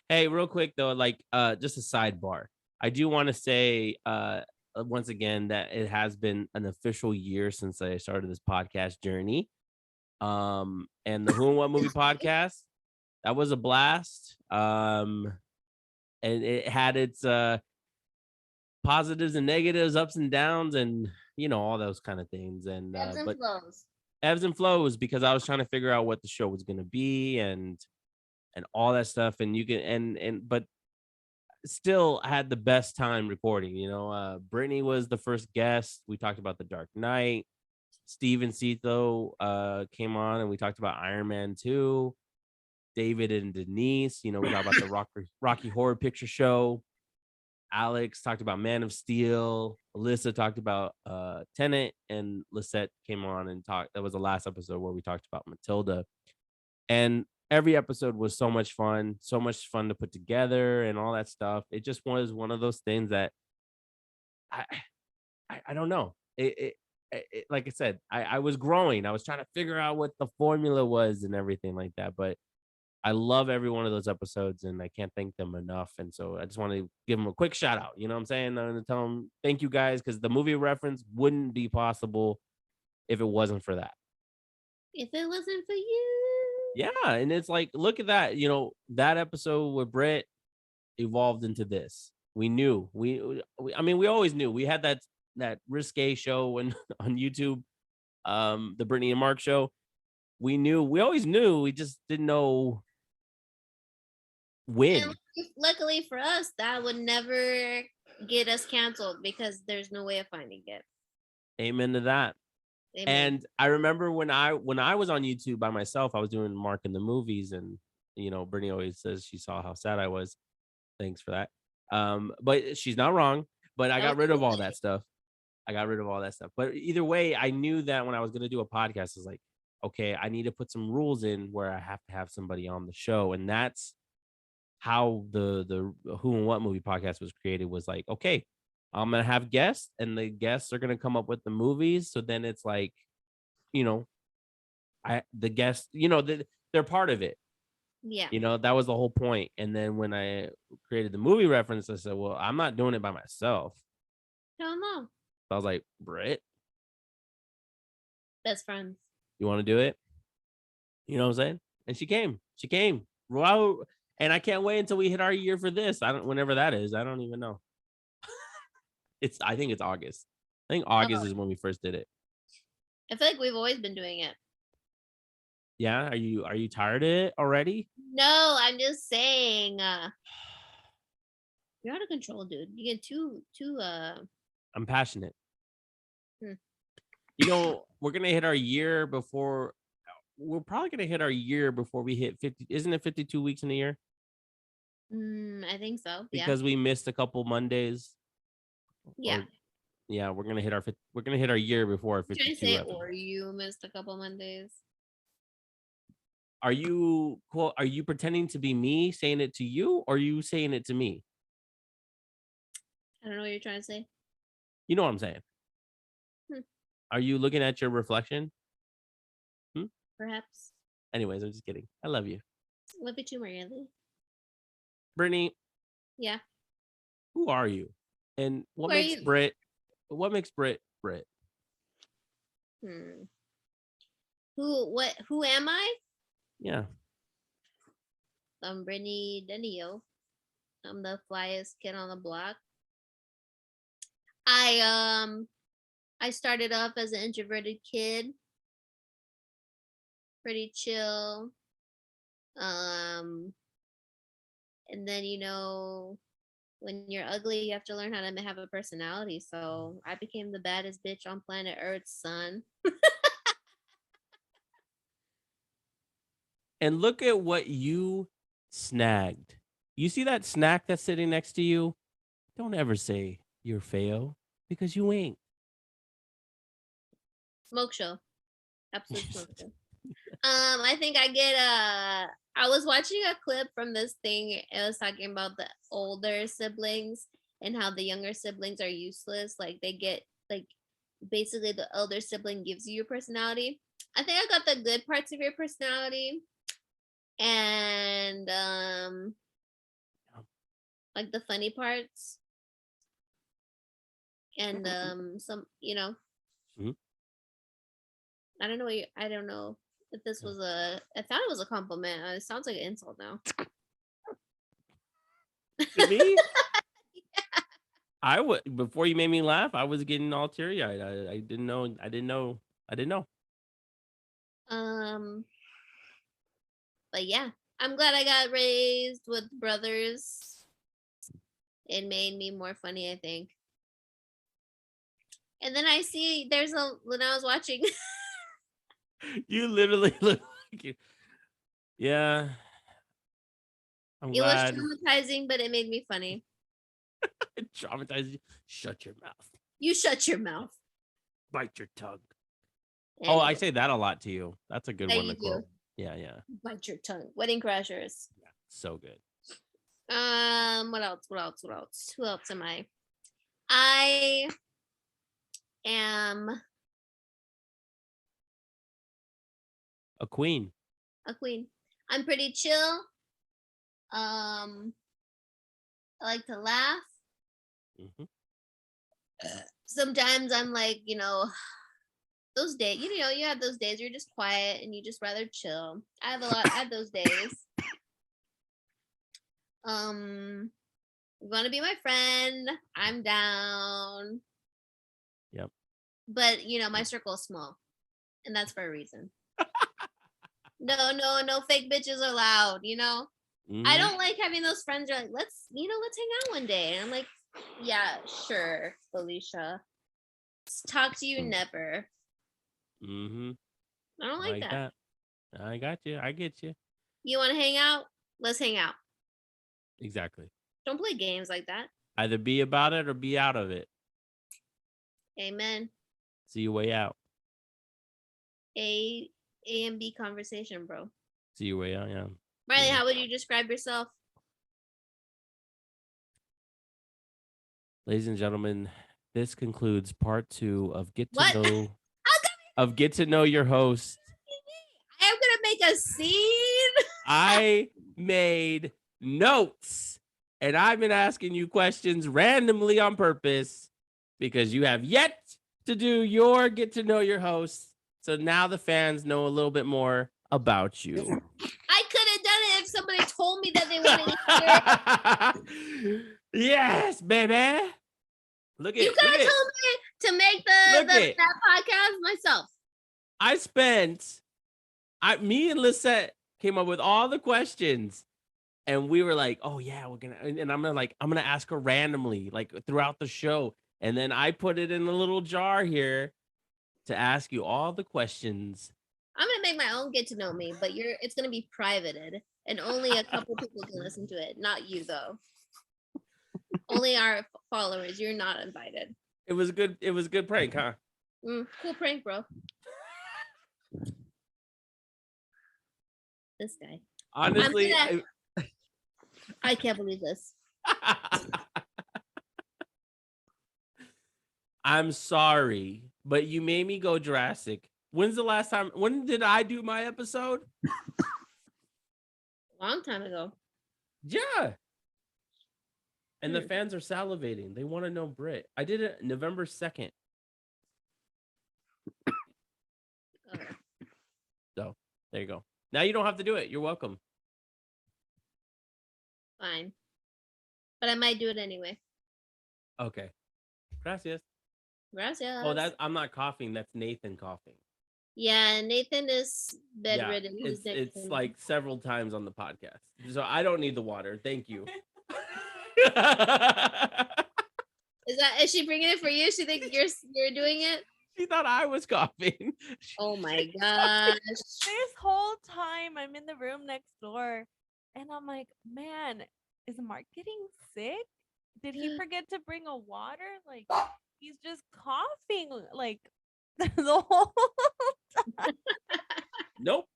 Hey, real quick though, just a sidebar. I do want to say once again that it has been an official year since I started this podcast journey. And the Who and What Movie podcast, that was a blast. And it had its positives and negatives, ups and downs, and all those kind of things. And ebbs and flows, because I was trying to figure out what the show was going to be and all that stuff. And you can but still had the best time recording. Brittany was the first guest. We talked about The Dark Knight. Steven Cito came on and we talked about Iron Man 2. David and Denise, we talked about the Rocky Horror Picture Show. Alex talked about Man of Steel. Alyssa talked about Tenet, and Lisette came on and talked. That was the last episode where we talked about Matilda. And every episode was so much fun to put together and all that stuff. It just was one of those things that I don't know. It like I said, I was growing. I was trying to figure out what the formula was and everything like that. But I love every one of those episodes, and I can't thank them enough. And so I just want to give them a quick shout out. You know what I'm saying? And tell them thank you guys, because the movie reference wouldn't be possible if it wasn't for that. If it wasn't for you. Yeah, and it's like, look at that. That episode with Britt evolved into this. We knew. We always knew. We had that risque show on YouTube, the Brittany and Marc show. We knew. We always knew. We just didn't know when. And luckily for us, that would never get us canceled, because there's no way of finding it. Amen to that. Amen. And I remember when I was on YouTube by myself, I was doing Mark in the movies, and Brittany always says she saw how sad I was. Thanks for that. But she's not wrong. But I got rid of all that stuff. But either way, I knew that when I was going to do a podcast, I was like, okay, I need to put some rules in where I have to have somebody on the show. And that's how the Who and What Movie podcast was created. Was like, okay, I'm going to have guests, and the guests are going to come up with the movies. So then it's like, the guests, they're part of it. Yeah. That was the whole point. And then when I created the movie reference, I said, well, I'm not doing it by myself. Hell no. So I was like, Britt, best friends. You want to do it? You know what I'm saying? And she came. Wow. And I can't wait until we hit our year for this. Whenever that is, I don't even know. I think it's August. I think August is when we first did it. I feel like we've always been doing it. Yeah. Are you tired of it already? No, I'm just saying. You're out of control, dude. You get too. I'm passionate. Hmm. We're gonna hit our year before. We're probably gonna hit our year before we hit 50. Isn't it 52 weeks in a year? I think so. Because we missed a couple Mondays. Yeah. We're gonna hit our year before our 52. Trying to say, or you missed a couple Mondays. Are you pretending to be me saying it to you, or are you saying it to me? I don't know what you're trying to say. You know what I'm saying? Are you looking at your reflection? perhaps. Anyways, I'm just kidding. I love you. Love you too, Maria. Brittany, Yeah. who are you? And what Who are makes you? Brit? What makes Brit Brit? Who am I? Yeah. I'm Brittany Denio. I'm the flyest kid on the block. I started off as an introverted kid. Pretty chill. And then when you're ugly, you have to learn how to have a personality. So I became the baddest bitch on planet Earth, son. And look at what you snagged. You see that snack that's sitting next to you? Don't ever say you're fail because you ain't. Smoke show. Absolute smoke show. I think I was watching a clip from this thing. It was talking about the older siblings and how the younger siblings are useless. Like they get basically the elder sibling gives you your personality. I think I got the good parts of your personality and like the funny parts and some Mhm. I don't know if this was I thought it was a compliment. It sounds like an insult now. To me? I would, before you made me laugh, I was getting all teary eyed. I didn't know. I didn't know. But yeah, I'm glad I got raised with brothers. It made me more funny, I think. And then I see when I was watching. You literally look like you. Yeah. I'm It was glad. traumatizing, but it made me funny. It traumatized you. Shut your mouth. You shut your mouth. Bite your tongue. Anyway, Oh, I say that a lot to you. That's a good yeah, one you to quote. do. Yeah, yeah. Bite your tongue. Wedding Crashers. Yeah. So good. What else? Who else am I? I am A queen. a queen. I'm pretty chill. I like to laugh. Mm-hmm. Sometimes I'm like, those days, you have those days where you're just quiet and you just rather chill. I have those days. You want to be my friend? I'm down. Yep. But my circle is small, and that's for a reason. No fake bitches allowed. Mm-hmm. I don't like having those friends who are like, let's hang out one day. And I'm like, yeah, sure, Felicia. Talk to you never. Mm-hmm. I don't like that. I got you. I get you. You want to hang out? Let's hang out. Exactly. Don't play games like that. Either be about it or be out of it. Amen. See your way out. A and B conversation, bro. See your way out, yeah. Riley, how would you describe yourself? Ladies and gentlemen, this concludes part 2 of Get What? to Know Your Host. I am gonna make a scene. I made notes and I've been asking you questions randomly on purpose because you have yet to do your Get to Know Your Host. So now the fans know a little bit more about you. I could have done it if somebody told me that they wanted to hear it. Yes, baby. Look at you could have told me to make that podcast myself. Me and Lisette came up with all the questions and we were like, oh yeah, and I'm gonna ask her randomly, like throughout the show. And then I put it in a little jar here to ask you all the questions. I'm gonna make my own Get to Know Me, but it's gonna be privated and only a couple people can listen to it. Not you though. Only our followers. You're not invited. It was a good prank, huh? Cool prank, bro. This guy. Honestly, I can't believe this. I'm sorry, but you made me go Jurassic When's the last time? When did I do my episode? Long time ago. Yeah. And the fans are salivating. They want to know Brit. I did it November 2nd. Okay. So there you go. Now you don't have to do it. You're welcome. Fine. But I might do it anyway. Okay. Gracias. Gracias. Oh, I'm not coughing. That's Nathan coughing. Yeah, Nathan is bedridden. Yeah, it's like several times on the podcast. So I don't need the water. Thank you. Is she bringing it for you? She thinks you're doing it? She thought I was coughing. Oh my gosh. This whole time I'm in the room next door and I'm like, man, is Mark getting sick? Did he forget to bring a water? Like he's just coughing like the whole time. Nope.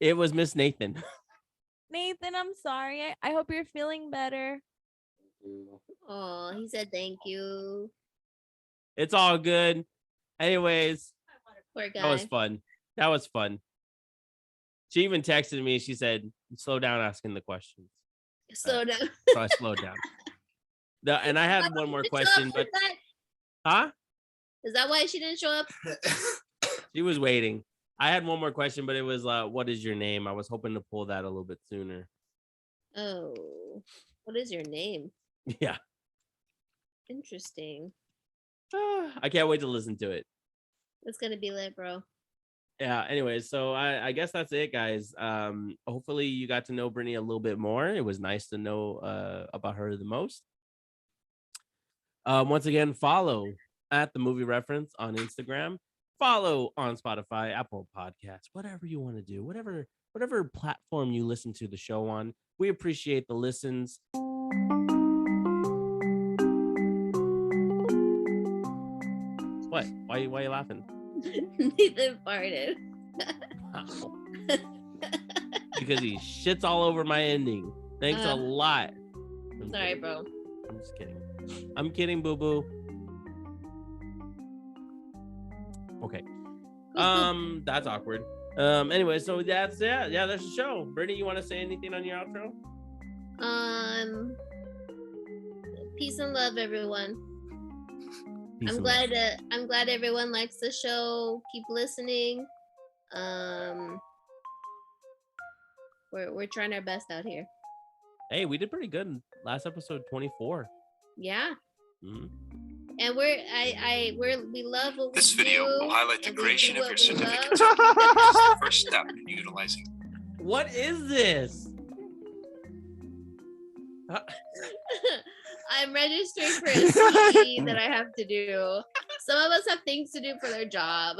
It was Miss Nathan. Nathan, I'm sorry. I hope you're feeling better. Oh, he said thank you. It's all good. Anyways, Poor guy. that was fun. She even texted me. She said, slow down asking the questions. Slow down. So I slowed down. And I had one more question, but huh? Is that why she didn't show up? She was waiting. I had one more question, but it was what is your name? I was hoping to pull that a little bit sooner. Oh, what is your name? Yeah. Interesting. I can't wait to listen to it. It's gonna be lit, bro. Yeah, anyways, so I guess that's it, guys. Hopefully you got to know Brittany a little bit more. It was nice to know about her the most. Once again, follow at the Movie Reference on Instagram. Follow on Spotify, Apple Podcasts, whatever you want to do, whatever platform you listen to the show on. We appreciate the listens. What? Why are you laughing? Nathan farted. Wow. Because he shits all over my ending. Thanks a lot. Sorry, bro. I'm just kidding. I'm kidding, boo boo. Okay. That's awkward. Anyway, so that's it. Yeah, that's the show. Brittany, you want to say anything on your outro? Peace and love, everyone. Peace I'm glad everyone likes the show. Keep listening. We're trying our best out here. Hey, we did pretty good. Last episode 24. Yeah. Mm-hmm. And we love what This we video do, will highlight the and we creation do of your what we certificate. love. This is the first step in utilizing. What is this? I'm registering for a CE that I have to do. Some of us have things to do for their job.